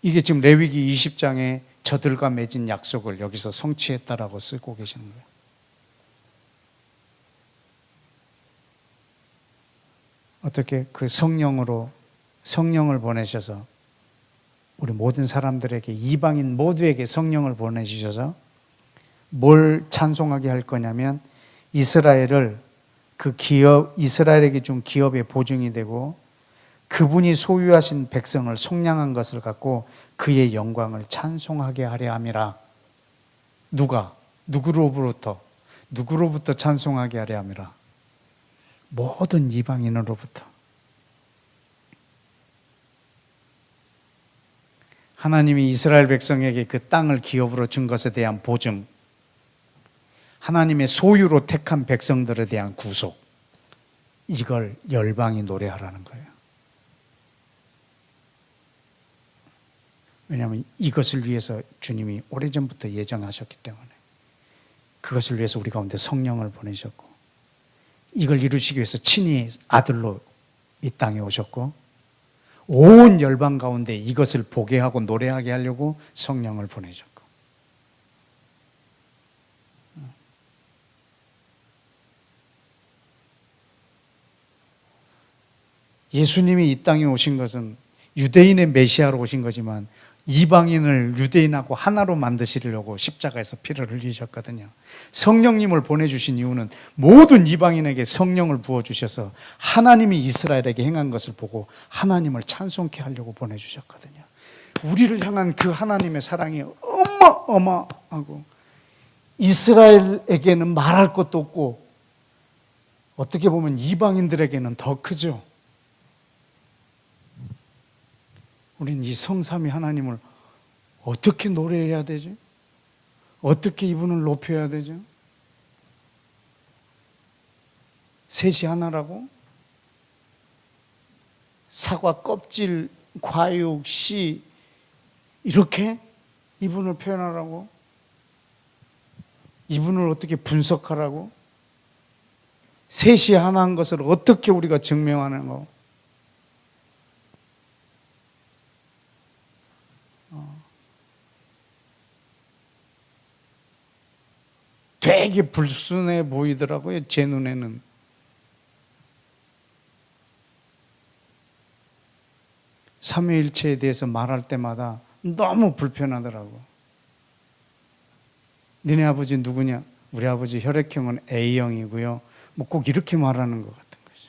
이게 지금 레위기 20장에 저들과 맺은 약속을 여기서 성취했다라고 쓰고 계시는 거예요. 어떻게 그 성령을 보내셔서 우리 모든 사람들에게, 이방인 모두에게 성령을 보내주셔서 뭘 찬송하게 할 거냐면, 이스라엘을 이스라엘에게 준 기업의 보증이 되고 그분이 소유하신 백성을 속량한 것을 갖고 그의 영광을 찬송하게 하려 함이라. 누구로부터 찬송하게 하려 함이라? 모든 이방인으로부터. 하나님이 이스라엘 백성에게 그 땅을 기업으로 준 것에 대한 보증, 하나님의 소유로 택한 백성들에 대한 구속, 이걸 열방이 노래하라는 거예요. 왜냐하면 이것을 위해서 주님이 오래전부터 예정하셨기 때문에, 그것을 위해서 우리 가운데 성령을 보내셨고, 이걸 이루시기 위해서 친히 아들로 이 땅에 오셨고, 온 열방 가운데 이것을 보게 하고 노래하게 하려고 성령을 보내셨고. 예수님이 이 땅에 오신 것은 유대인의 메시아로 오신 거지만 이방인을 유대인하고 하나로 만드시려고 십자가에서 피를 흘리셨거든요. 성령님을 보내주신 이유는 모든 이방인에게 성령을 부어주셔서 하나님이 이스라엘에게 행한 것을 보고 하나님을 찬송케 하려고 보내주셨거든요. 우리를 향한 그 하나님의 사랑이 어마어마하고, 이스라엘에게는 말할 것도 없고 어떻게 보면 이방인들에게는 더 크죠. 우리는 이 성삼위 하나님을 어떻게 노래해야 되죠? 어떻게 이분을 높여야 되죠? 셋이 하나라고? 사과 껍질, 과육, 씨, 이렇게 이분을 표현하라고? 이분을 어떻게 분석하라고? 셋이 하나인 것을 어떻게 우리가 증명하는 거? 되게 불순해 보이더라고요, 제 눈에는. 삼위일체에 대해서 말할 때마다 너무 불편하더라고. 니네 아버지 누구냐? 우리 아버지 혈액형은 A형이고요. 뭐 꼭 이렇게 말하는 것 같은 거죠.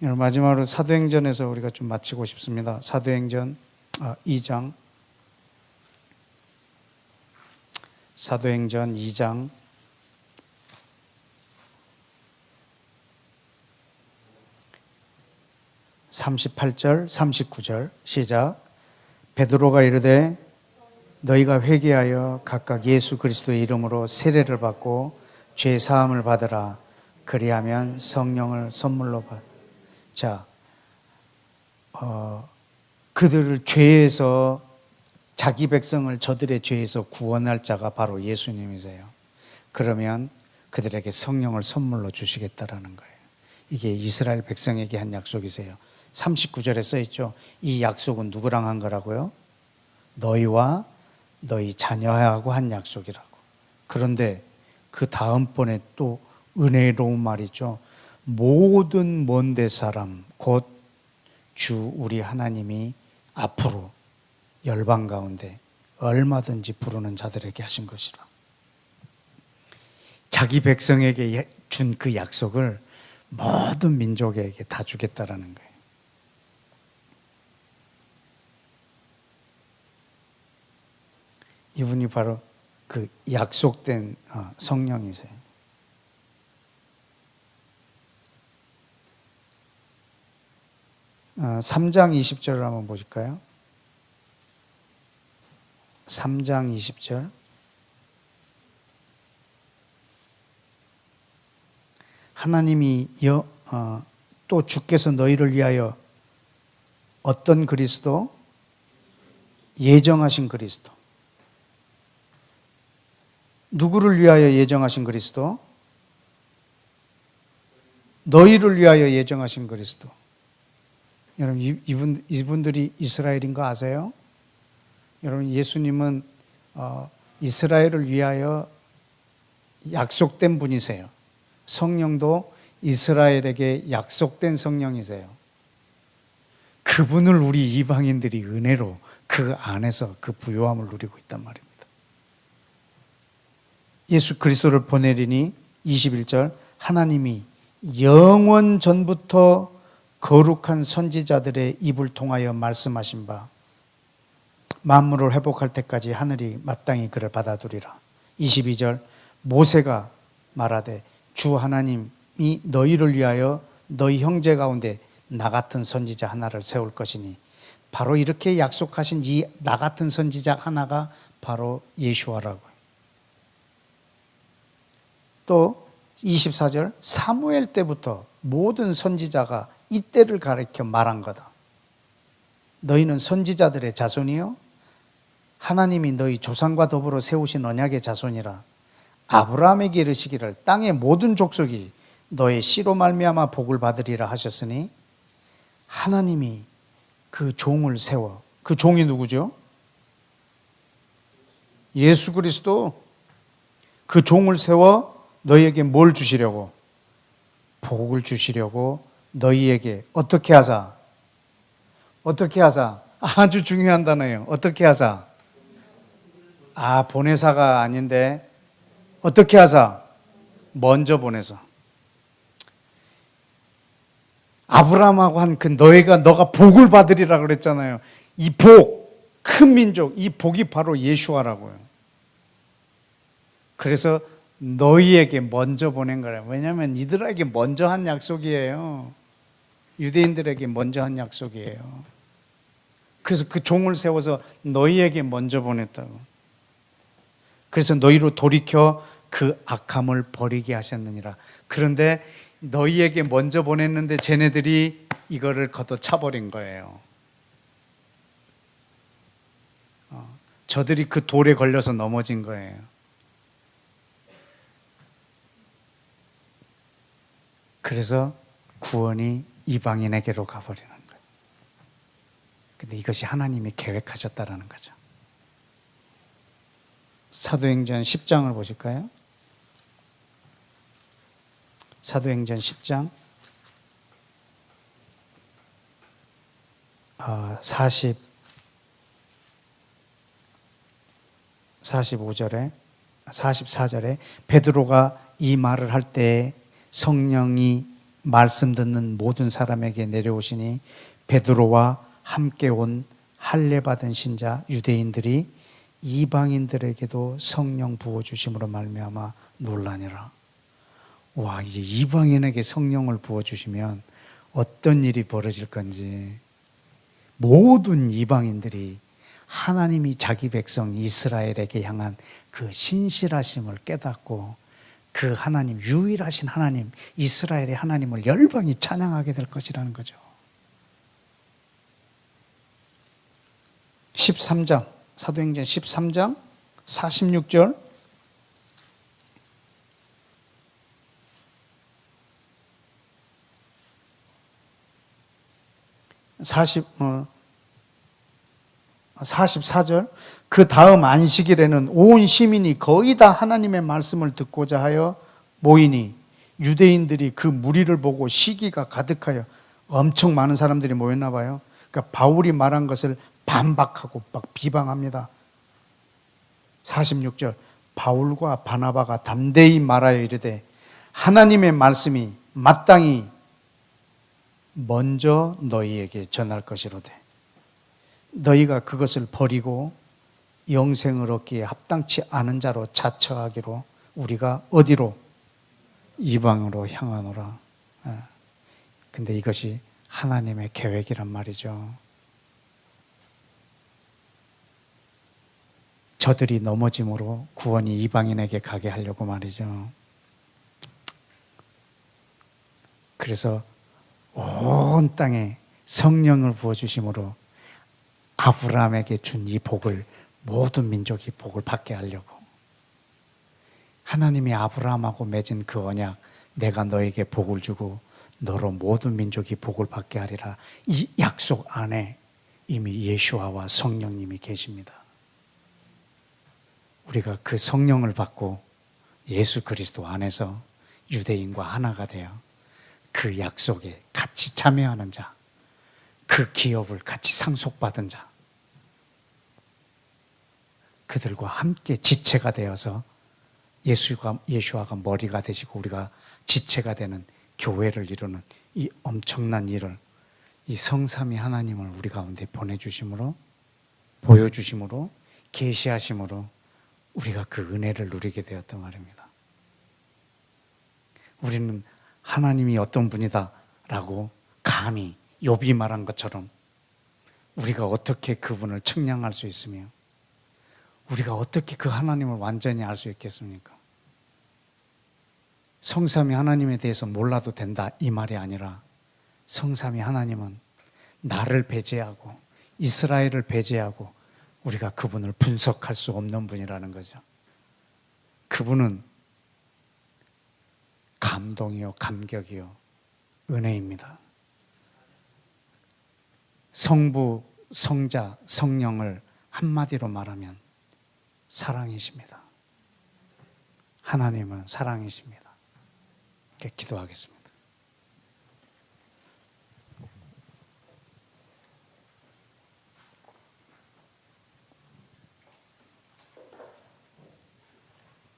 여러분, 마지막으로 사도행전에서 우리가 좀 마치고 싶습니다. 사도행전 2장. 사도행전 2장 38절, 39절 시작. 베드로가 이르되 너희가 회개하여 각각 예수 그리스도의 이름으로 세례를 받고 죄 사함을 받으라. 그리하면 성령을 선물로 받. 자, 그들을 죄에서, 자기 백성을 저들의 죄에서 구원할 자가 바로 예수님이세요. 그러면 그들에게 성령을 선물로 주시겠다라는 거예요. 이게 이스라엘 백성에게 한 약속이세요. 39절에 써 있죠. 이 약속은 누구랑 한 거라고요? 너희와 너희 자녀하고 한 약속이라고. 그런데 그 다음번에 또 은혜로운 말이죠. 모든 먼데 사람 곧 주 우리 하나님이 앞으로 열방 가운데 얼마든지 부르는 자들에게 하신 것이라. 자기 백성에게 준 그 약속을 모든 민족에게 다 주겠다라는 거예요. 이분이 바로 그 약속된 성령이세요. 어, 3장 20절을 한번 보실까요? 3장 20절. 하나님이 또 주께서 너희를 위하여 어떤 그리스도? 예정하신 그리스도. 누구를 위하여 예정하신 그리스도? 너희를 위하여 예정하신 그리스도. 여러분, 이분들이 이스라엘인 거 아세요? 여러분, 예수님은 이스라엘을 위하여 약속된 분이세요. 성령도 이스라엘에게 약속된 성령이세요. 그분을 우리 이방인들이 은혜로 그 안에서 그 부요함을 누리고 있단 말입니다. 예수 그리스도를 보내리니 21절 하나님이 영원 전부터 거룩한 선지자들의 입을 통하여 말씀하신 바 만물을 회복할 때까지 하늘이 마땅히 그를 받아두리라. 22절 모세가 말하되 주 하나님이 너희를 위하여 너희 형제 가운데 나 같은 선지자 하나를 세울 것이니 바로 이렇게 약속하신 이 나 같은 선지자 하나가 바로 예수아라고요. 또 24절 사무엘 때부터 모든 선지자가 이때를 가리켜 말한 거다. 너희는 선지자들의 자손이요 하나님이 너희 조상과 더불어 세우신 언약의 자손이라. 아브라함에게 이르시기를 땅의 모든 족속이 너의 씨로 말미암아 복을 받으리라 하셨으니 하나님이 그 종을 세워, 그 종이 누구죠? 예수 그리스도. 그 종을 세워 너희에게 뭘 주시려고? 복을 주시려고 너희에게 어떻게 하사? 어떻게 하사? 아주 중요한 단어예요. 어떻게 하사? 보내사가 아닌데 어떻게 하사? 먼저 보내서. 아브라함하고 한 그 너가 복을 받으리라 그랬잖아요. 이 복, 큰 민족, 이 복이 바로 예수아라고요. 그래서 너희에게 먼저 보낸 거예요. 왜냐하면 이들에게 먼저 한 약속이에요. 유대인들에게 먼저 한 약속이에요. 그래서 그 종을 세워서 너희에게 먼저 보냈다고. 그래서 너희로 돌이켜 그 악함을 버리게 하셨느니라. 그런데 너희에게 먼저 보냈는데 쟤네들이 이거를 걷어차버린 거예요. 저들이 그 돌에 걸려서 넘어진 거예요. 그래서 구원이 이방인에게로 가버리는 거예요. 근데 이것이 하나님이 계획하셨다라는 거죠. 사도행전 10장을 보실까요? 사도행전 10장 45절에 44절에 베드로가 이 말을 할 때 성령이 말씀 듣는 모든 사람에게 내려오시니 베드로와 함께 온 할례 받은 신자 유대인들이 이방인들에게도 성령 부어 주심으로 말미암아 놀라니라. 와, 이제 이방인에게 성령을 부어 주시면 어떤 일이 벌어질 건지, 모든 이방인들이 하나님이 자기 백성 이스라엘에게 향한 그 신실하심을 깨닫고 그 하나님, 유일하신 하나님, 이스라엘의 하나님을 열방이 찬양하게 될 것이라는 거죠. 13장, 사도행전 13장 46절 44절 그 다음 안식일에는 온 시민이 거의 다 하나님의 말씀을 듣고자 하여 모이니 유대인들이 그 무리를 보고 시기가 가득하여 엄청 많은 사람들이 모였나 봐요. 그러니까 바울이 말한 것을 반박하고 막 비방합니다. 46절 바울과 바나바가 담대히 말하여 이르되 하나님의 말씀이 마땅히 먼저 너희에게 전할 것이로되 너희가 그것을 버리고 영생을 얻기에 합당치 않은 자로 자처하기로 우리가 어디로? 이방으로 향하노라. 근데 이것이 하나님의 계획이란 말이죠. 저들이 넘어짐으로 구원이 이방인에게 가게 하려고 말이죠. 그래서 온 땅에 성령을 부어주심으로 아브라함에게 준 이 복을 모든 민족이 복을 받게 하려고, 하나님이 아브라함하고 맺은 그 언약, 내가 너에게 복을 주고 너로 모든 민족이 복을 받게 하리라, 이 약속 안에 이미 예수와와 성령님이 계십니다. 우리가 그 성령을 받고 예수 그리스도 안에서 유대인과 하나가 되어 그 약속에 같이 참여하는 자, 그 기업을 같이 상속받은 자, 그들과 함께 지체가 되어서 예수와가 머리가 되시고 우리가 지체가 되는 교회를 이루는 이 엄청난 일을, 이 성삼위 하나님을 우리 가운데 보내주심으로, 보여주심으로, 계시하심으로 우리가 그 은혜를 누리게 되었단 말입니다. 우리는 하나님이 어떤 분이다 라고 감히 욥이 말한 것처럼 우리가 어떻게 그분을 측량할 수 있으며 우리가 어떻게 그 하나님을 완전히 알 수 있겠습니까? 성삼위 하나님에 대해서 몰라도 된다 이 말이 아니라, 성삼위 하나님은 나를 배제하고 이스라엘을 배제하고 우리가 그분을 분석할 수 없는 분이라는 거죠. 그분은 감동이요 감격이요 은혜입니다. 성부, 성자, 성령을 한마디로 말하면 사랑이십니다. 하나님은 사랑이십니다. 이렇게 기도하겠습니다.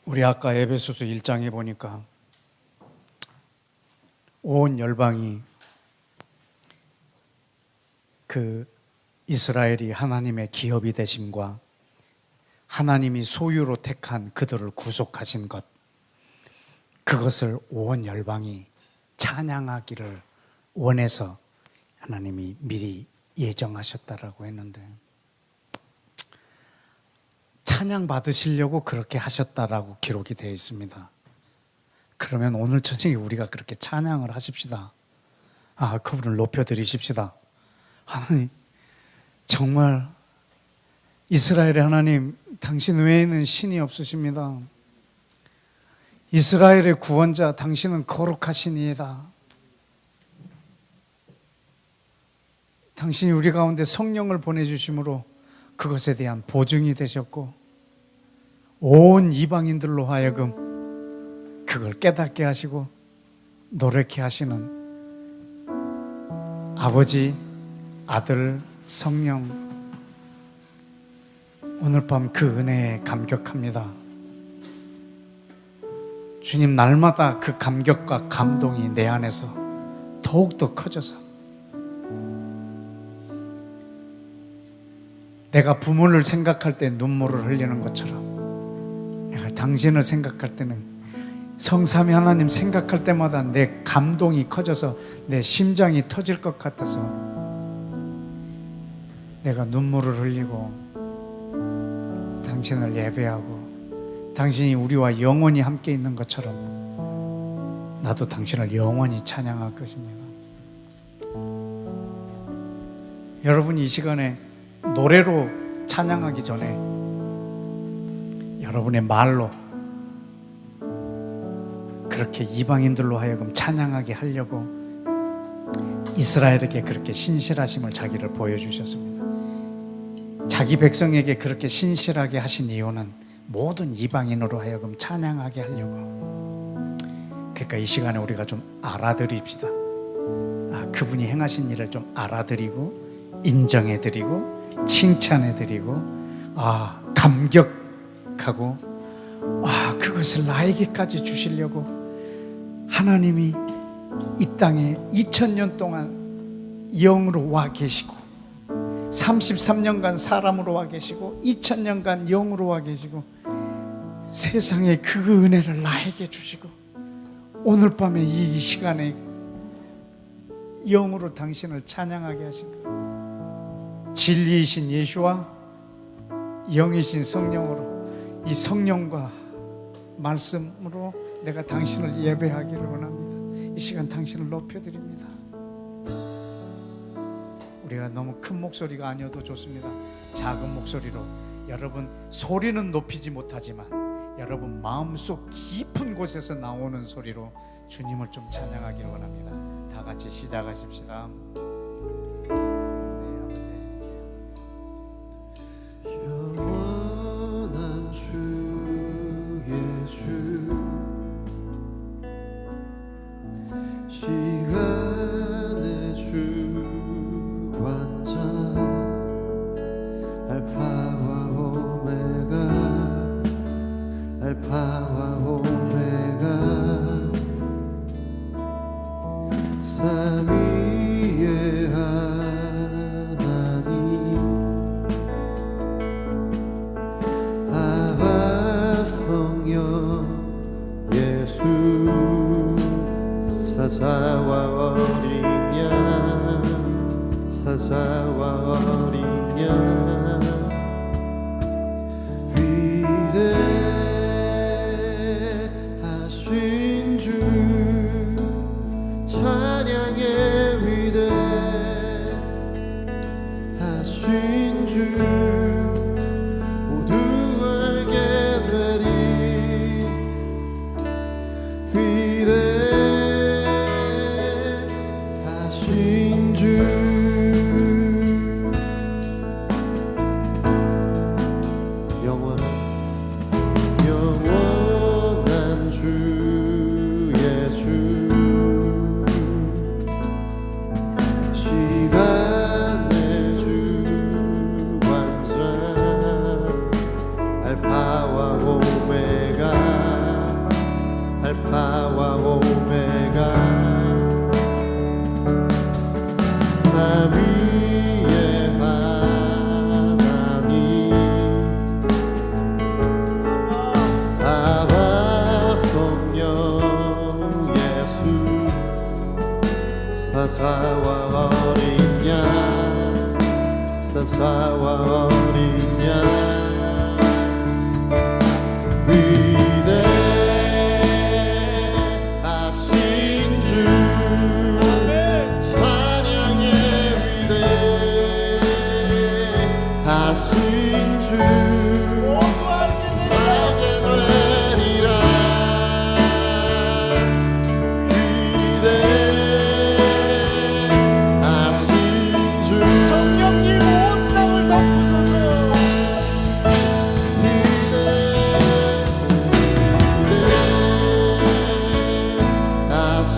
우리 아까 에베소서 1장에 보니까 온 열방이 그 이스라엘이 하나님의 기업이 되심과 하나님이 소유로 택한 그들을 구속하신 것, 그것을 온 열방이 찬양하기를 원해서 하나님이 미리 예정하셨다라고 했는데, 찬양 받으시려고 그렇게 하셨다라고 기록이 되어 있습니다. 그러면 오늘 저녁에 우리가 그렇게 찬양을 하십시다. 그분을 높여드리십시다. 하나님, 정말 이스라엘의 하나님, 당신 외에는 신이 없으십니다. 이스라엘의 구원자, 당신은 거룩하시니이다. 당신이 우리 가운데 성령을 보내주심으로 그것에 대한 보증이 되셨고, 온 이방인들로 하여금 그걸 깨닫게 하시고 노력해 하시는 아버지, 아들, 성령, 오늘 밤 그 은혜에 감격합니다. 주님, 날마다 그 감격과 감동이 내 안에서 더욱더 커져서 내가 부모를 생각할 때 눈물을 흘리는 것처럼 내가 당신을 생각할 때는, 성삼위 하나님 생각할 때마다 내 감동이 커져서 내 심장이 터질 것 같아서 내가 눈물을 흘리고 당신을 예배하고 당신이 우리와 영원히 함께 있는 것처럼 나도 당신을 영원히 찬양할 것입니다. 여러분이 이 시간에 노래로 찬양하기 전에 여러분의 말로 그렇게 이방인들로 하여금 찬양하게 하려고 이스라엘에게 그렇게 신실하심을 자기를 보여주셨습니다. 자기 백성에게 그렇게 신실하게 하신 이유는 모든 이방인으로 하여금 찬양하게 하려고. 그러니까 이 시간에 우리가 좀 알아드립시다. 그분이 행하신 일을 좀 알아드리고 인정해드리고 칭찬해드리고 감격하고 그것을 나에게까지 주시려고 하나님이 이 땅에 2000년 동안 영으로 와 계시고 33년간 사람으로 와 계시고 2000년간 영으로 와 계시고 세상에 그 은혜를 나에게 주시고 오늘 밤에 이 시간에 영으로 당신을 찬양하게 하신 것, 진리이신 예수와 영이신 성령으로, 이 성령과 말씀으로 내가 당신을 예배하기를 원합니다. 이 시간 당신을 높여드립니다. 우리가 너무 큰 목소리가 아니어도 좋습니다. 작은 목소리로, 여러분 소리는 높이지 못하지만 여러분 마음속 깊은 곳에서 나오는 소리로 주님을 좀 찬양하기를 원합니다. 다 같이 시작하십시다. 영원한 주 예수, 시간의 주관자, 알파와 오메가, 알파와 오메가, 삼위의 하나님, 아바 성령 예수, 사자와 어린 양, 사자와 어린 양, 위대하신 주, 찬양의 위대하신 주, 모두 알게 되리. 위대하신 주, 영원한 주 예수, 시간의 주관자, 알파와 오메가, 알파와 오메가, 삼위의 하나님, 아바 성령 예수, 사자와 어린 양, 사자와 어린 양, 위대하신 주, 찬양의 위대하신 주, 알게 되리라. 위대하신 주, 성령님 온 땅을 덮으소서. 위대하신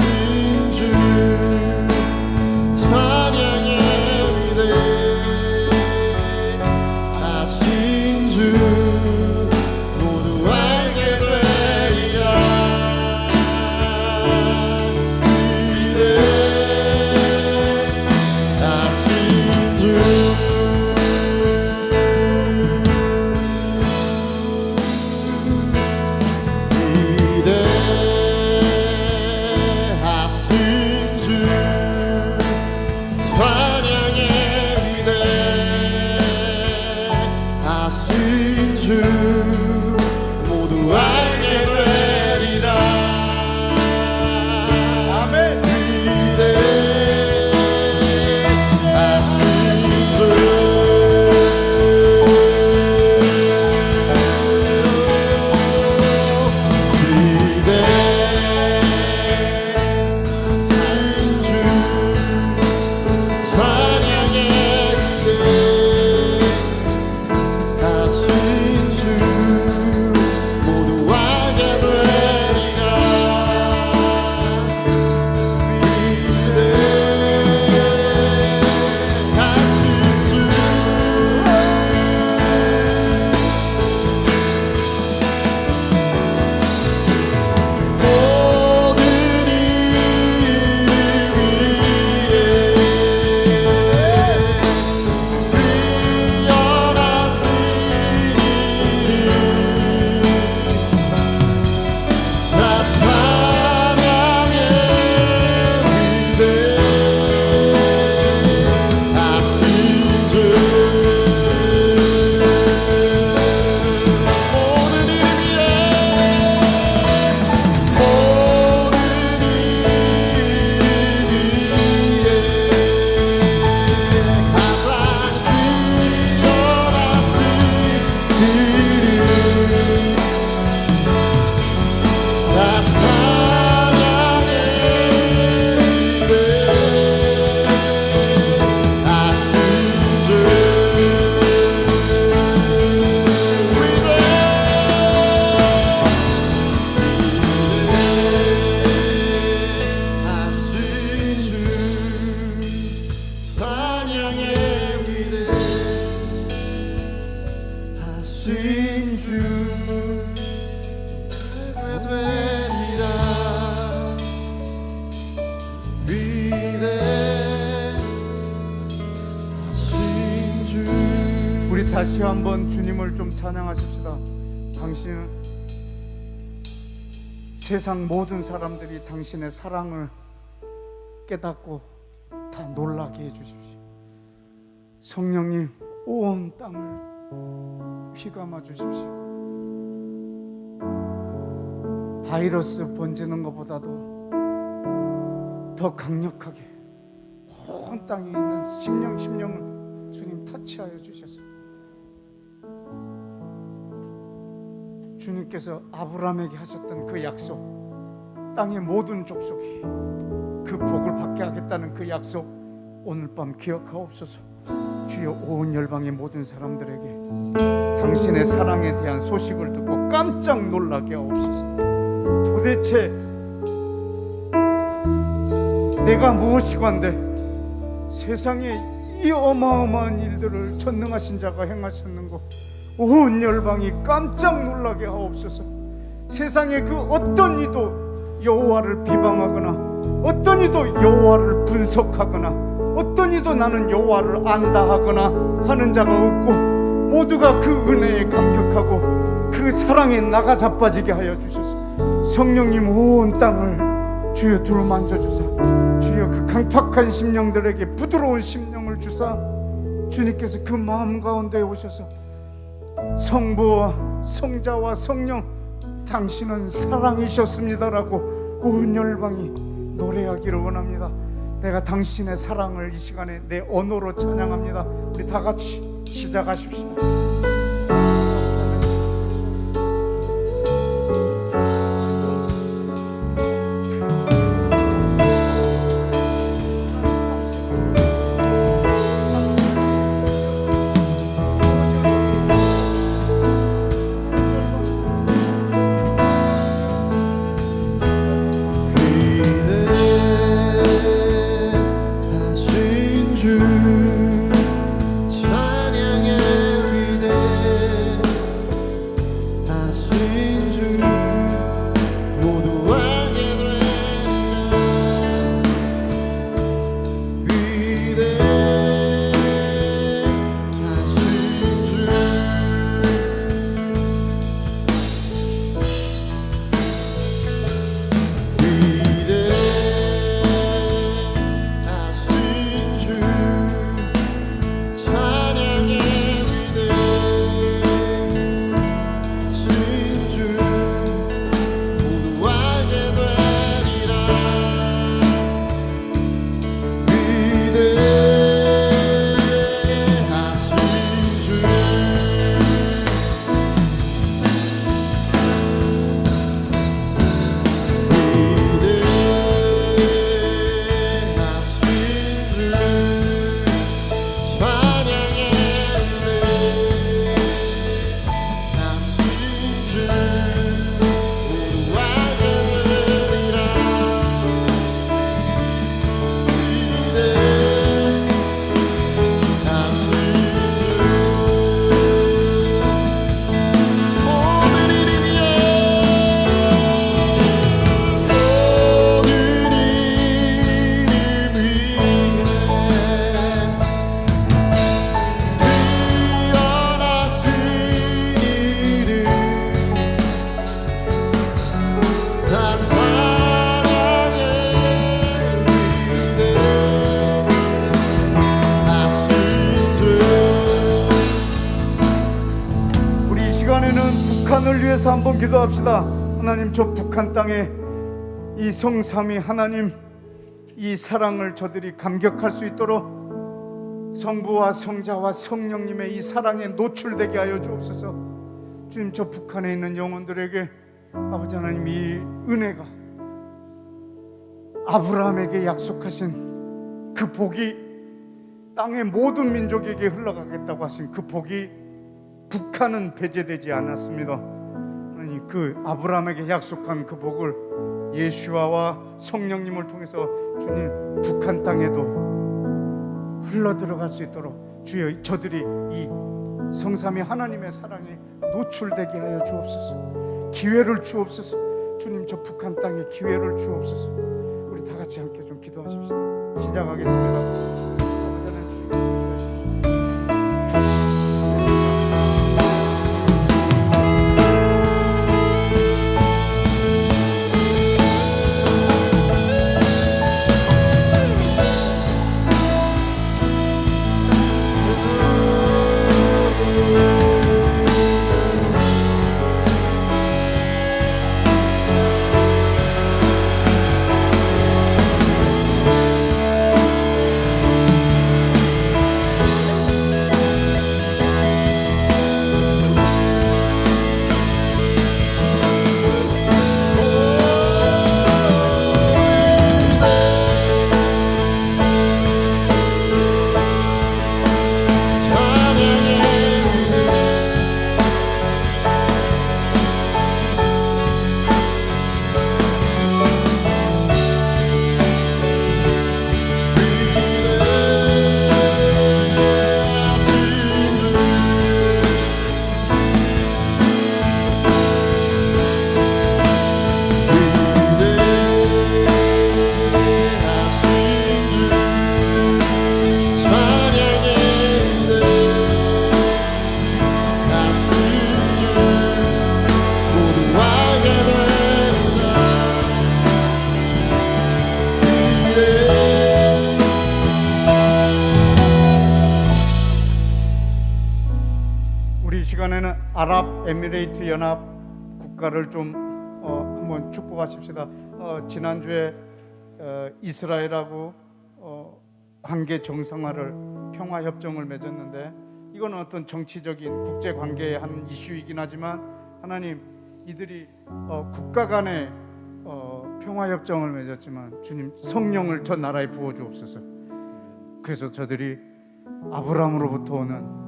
찬양의 위대하신 주 예배되리라. 위대하신 주. 우리 다시 한번 주님을 좀 찬양하십시다. 당신은 세상 모든 사람들이 당신의 사랑을 깨닫고 다 놀라게 해주십시오. 성령님 온 땅을 휘감아 주십시오. 바이러스 번지는 것보다도 더 강력하게 온 땅에 있는 심령을 주님 터치하여 주셔서 주님께서 아브라함에게 하셨던 그 약속, 땅의 모든 족속이 그 복을 받게 하겠다는 그 약속 오늘 밤 기억하옵소서. 주여 온 열방의 모든 사람들에게 당신의 사랑에 대한 소식을 듣고 깜짝 놀라게 하옵소서. 도대체 내가 무엇이건데 세상에 이 어마어마한 일들을 전능하신 자가 행하셨는고 온 열방이 깜짝 놀라게 하옵소서. 세상에 그 어떤 이도 여호와를 비방하거나 어떤 이도 여호와를 분석하거나 어떤 이도 나는 여호와를 안다 하거나 하는 자가 없고 모두가 그 은혜에 감격하고 그 사랑에 나가 자빠지게 하여 주소서. 성령님 온 땅을 주여 두루만져주사 주여 그 강팍한 심령들에게 부드러운 심령을 주사 주님께서 그 마음 가운데 오셔서 성부와 성자와 성령 당신은 사랑이셨습니다라고 온 열방이 노래하기를 원합니다. 내가 당신의 사랑을 이 시간에 내 언어로 찬양합니다. 우리 다 같이 시작하십시다. 북한을 위해서 한번 기도합시다. 하나님, 저 북한 땅에 이 성삼위 하나님 이 사랑을 저들이 감격할 수 있도록 성부와 성자와 성령님의 이 사랑에 노출되게 하여 주옵소서. 주님, 저 북한에 있는 영혼들에게 아버지 하나님 이 은혜가 아브라함에게 약속하신 그 복이 땅의 모든 민족에게 흘러가겠다고 하신 그 복이 북한은 배제되지 않았습니다. 아니, 그 아브라함에게 약속한 그 복을 예수와와 성령님을 통해서 주님 북한 땅에도 흘러 들어갈 수 있도록 주여 저들이 이 성삼위 하나님의 사랑에 노출되게 하여 주옵소서. 기회를 주옵소서. 주님, 저 북한 땅에 기회를 주옵소서. 우리 다 같이 함께 좀 기도하십시다. 시작하겠습니다. 시간에는 아랍에미레이트 연합 국가를 좀 한번 축복하십시다. 지난주에 이스라엘하고 관계 정상화를 평화협정을 맺었는데 이거는 어떤 정치적인 국제관계의 한 이슈이긴 하지만 하나님, 이들이 국가 간의 평화협정을 맺었지만 주님, 성령을 저 나라에 부어주옵소서. 그래서 저들이 아브라함으로부터 오는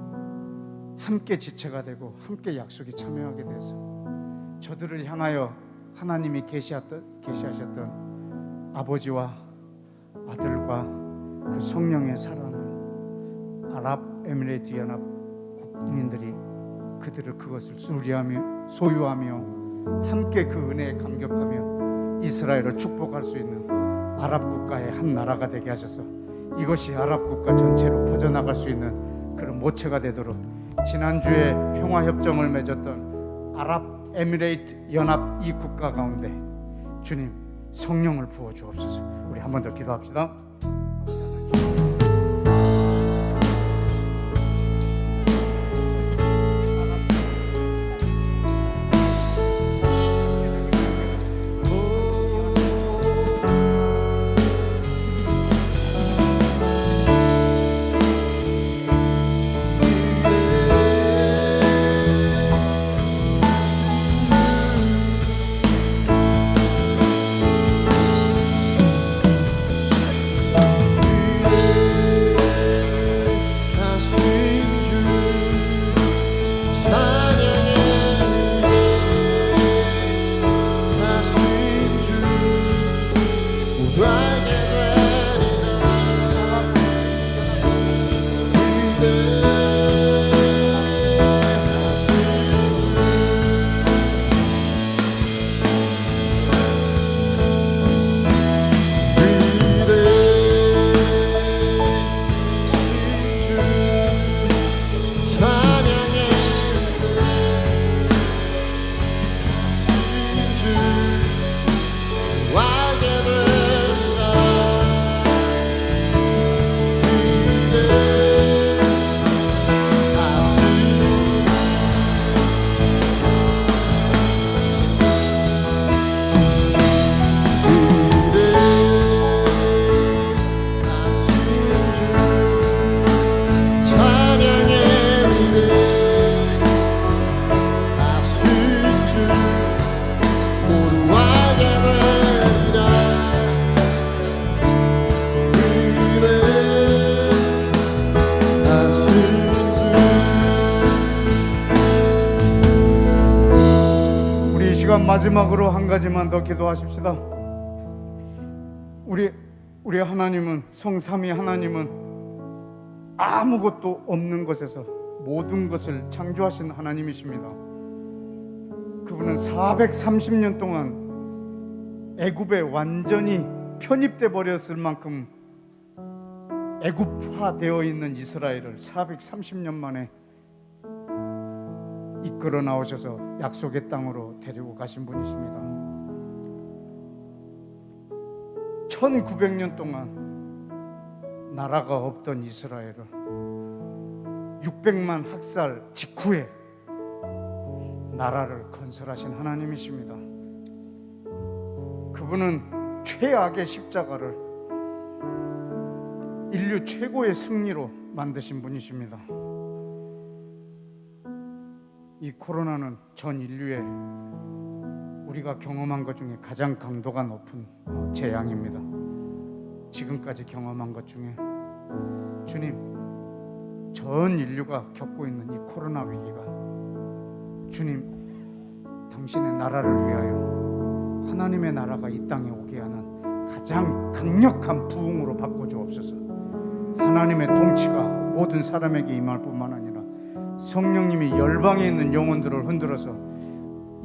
함께 지체가 되고 함께 약속에 참여하게 돼서 저들을 향하여 하나님이 계시하셨던 아버지와 아들과 그 성령의 사랑을 아랍에미레이트 연합 국민들이 그들을 그것을 소유하며 함께 그 은혜에 감격하며 이스라엘을 축복할 수 있는 아랍 국가의 한 나라가 되게 하셔서 이것이 아랍 국가 전체로 퍼져나갈 수 있는 그런 모체가 되도록 지난주에 평화협정을 맺었던 아랍에미레이트 연합 이 국가 가운데 주님, 성령을 부어주옵소서. 우리 한 번 더 기도합시다. 마지막으로 한 가지만 더 기도하십시다. 우리 하나님은, 성삼위 하나님은 아무것도 없는 것에서 모든 것을 창조하신 하나님이십니다. 그분은 430년 동안 애굽에 완전히 편입돼 버렸을 만큼 애굽화되어 있는 이스라엘을 430년 만에 이끌어 나오셔서 약속의 땅으로 데리고 가신 분이십니다. 1900년 동안 나라가 없던 이스라엘을 600만 학살 직후에 나라를 건설하신 하나님이십니다. 그분은 최악의 십자가를 인류 최고의 승리로 만드신 분이십니다. 이 코로나는 전 인류에 우리가 경험한 것 중에 가장 강도가 높은 재앙입니다. 지금까지 경험한 것 중에 주님, 전 인류가 겪고 있는 이 코로나 위기가 주님, 당신의 나라를 위하여 하나님의 나라가 이 땅에 오게 하는 가장 강력한 부흥으로 바꿔주옵소서. 하나님의 통치가 모든 사람에게 임할 뿐만 아니라 성령님이 열방에 있는 영혼들을 흔들어서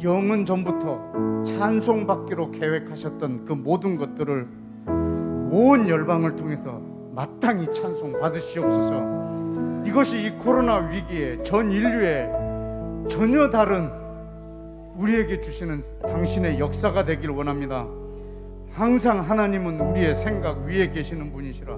영은 전부터 찬송받기로 계획하셨던 그 모든 것들을 온 열방을 통해서 마땅히 찬송 받으시옵소서. 이것이 이 코로나 위기에 전 인류에 전혀 다른 우리에게 주시는 당신의 역사가 되길 원합니다. 항상 하나님은 우리의 생각 위에 계시는 분이시라.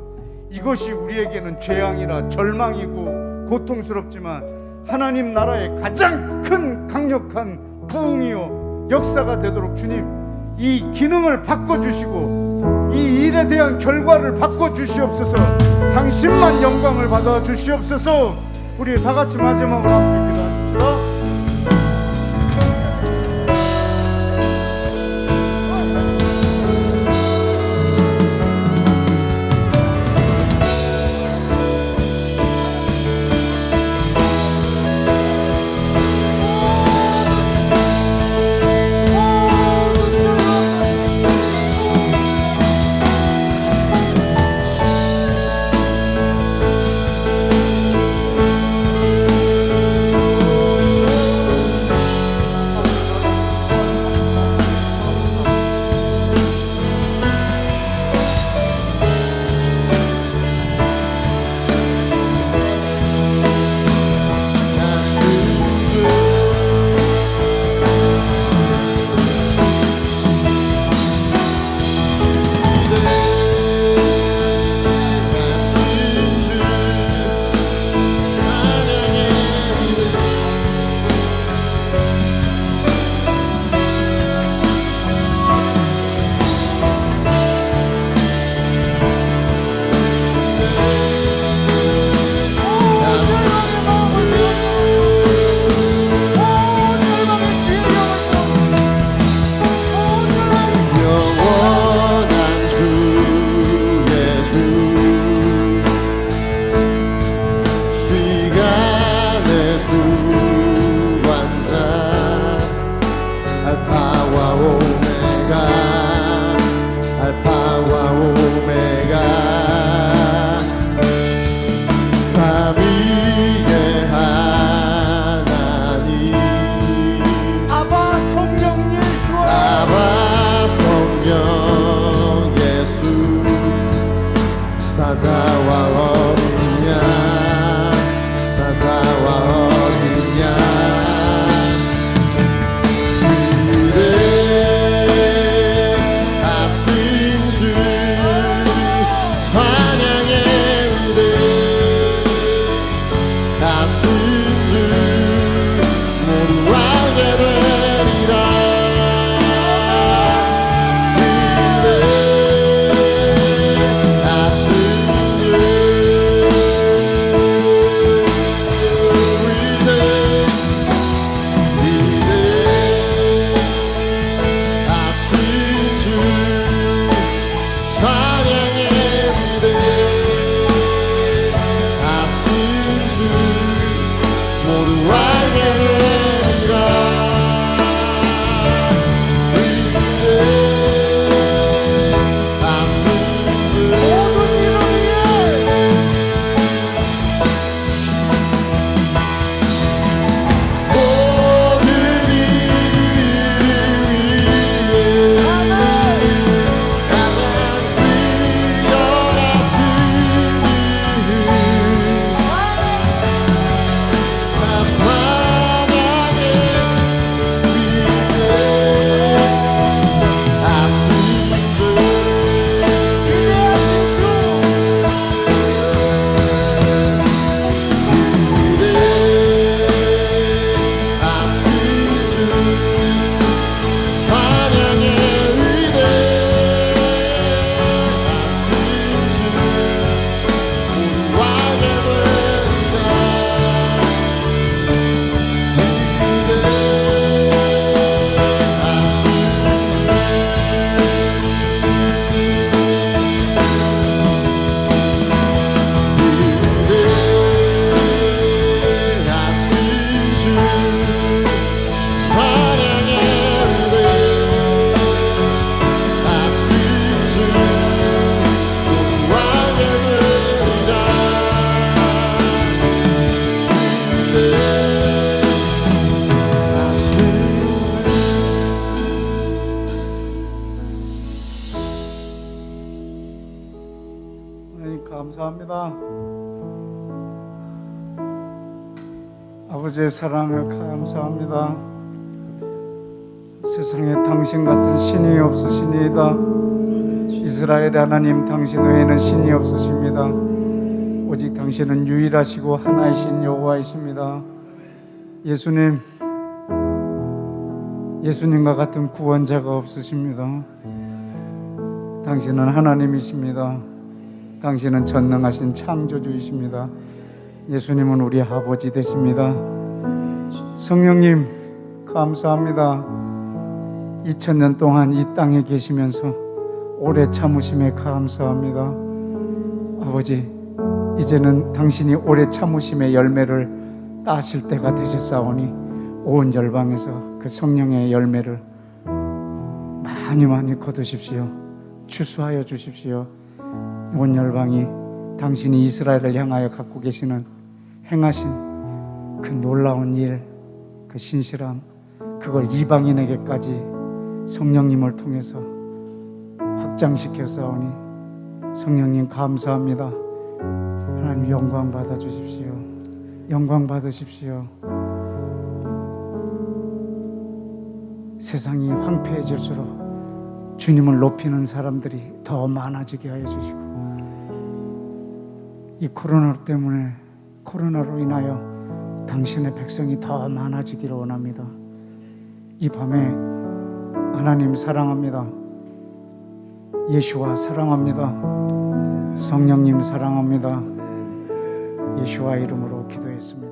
이것이 우리에게는 재앙이라 절망이고 고통스럽지만 하나님 나라의 가장 큰 강력한 부흥이요 역사가 되도록 주님, 이 기능을 바꿔주시고 이 일에 대한 결과를 바꿔주시옵소서. 당신만 영광을 받아 주시옵소서. 우리 다 같이 마지막으로 함께 기도하십시다. 감사합니다. 아버지의 사랑을 감사합니다. 세상에 당신 같은 신이 없으시니이다. 이스라엘 하나님, 당신 외에는 신이 없으십니다. 오직 당신은 유일하시고 하나이신 여호와이십니다. 예수님과 같은 구원자가 없으십니다. 당신은 하나님이십니다. 당신은 전능하신 창조주이십니다. 예수님은 우리 아버지 되십니다. 성령님 감사합니다. 2000년 동안 이 땅에 계시면서 오래 참으심에 감사합니다. 아버지, 이제는 당신이 오래 참으심의 열매를 따실 때가 되셨사오니 온 열방에서 그 성령의 열매를 많이 거두십시오. 추수하여 주십시오. 온 열방이 당신이 이스라엘을 향하여 갖고 계시는 행하신 그 놀라운 일, 그 신실함, 그걸 이방인에게까지 성령님을 통해서 확장시켜 싸우니 성령님 감사합니다. 하나님 영광 받아 주십시오. 영광 받으십시오. 세상이 황폐해질수록 주님을 높이는 사람들이 더 많아지게 하여 주시고, 이 코로나로 인하여 당신의 백성이 더 많아지기를 원합니다. 이 밤에 하나님 사랑합니다. 예수와 사랑합니다. 성령님 사랑합니다. 예수와 이름으로 기도했습니다.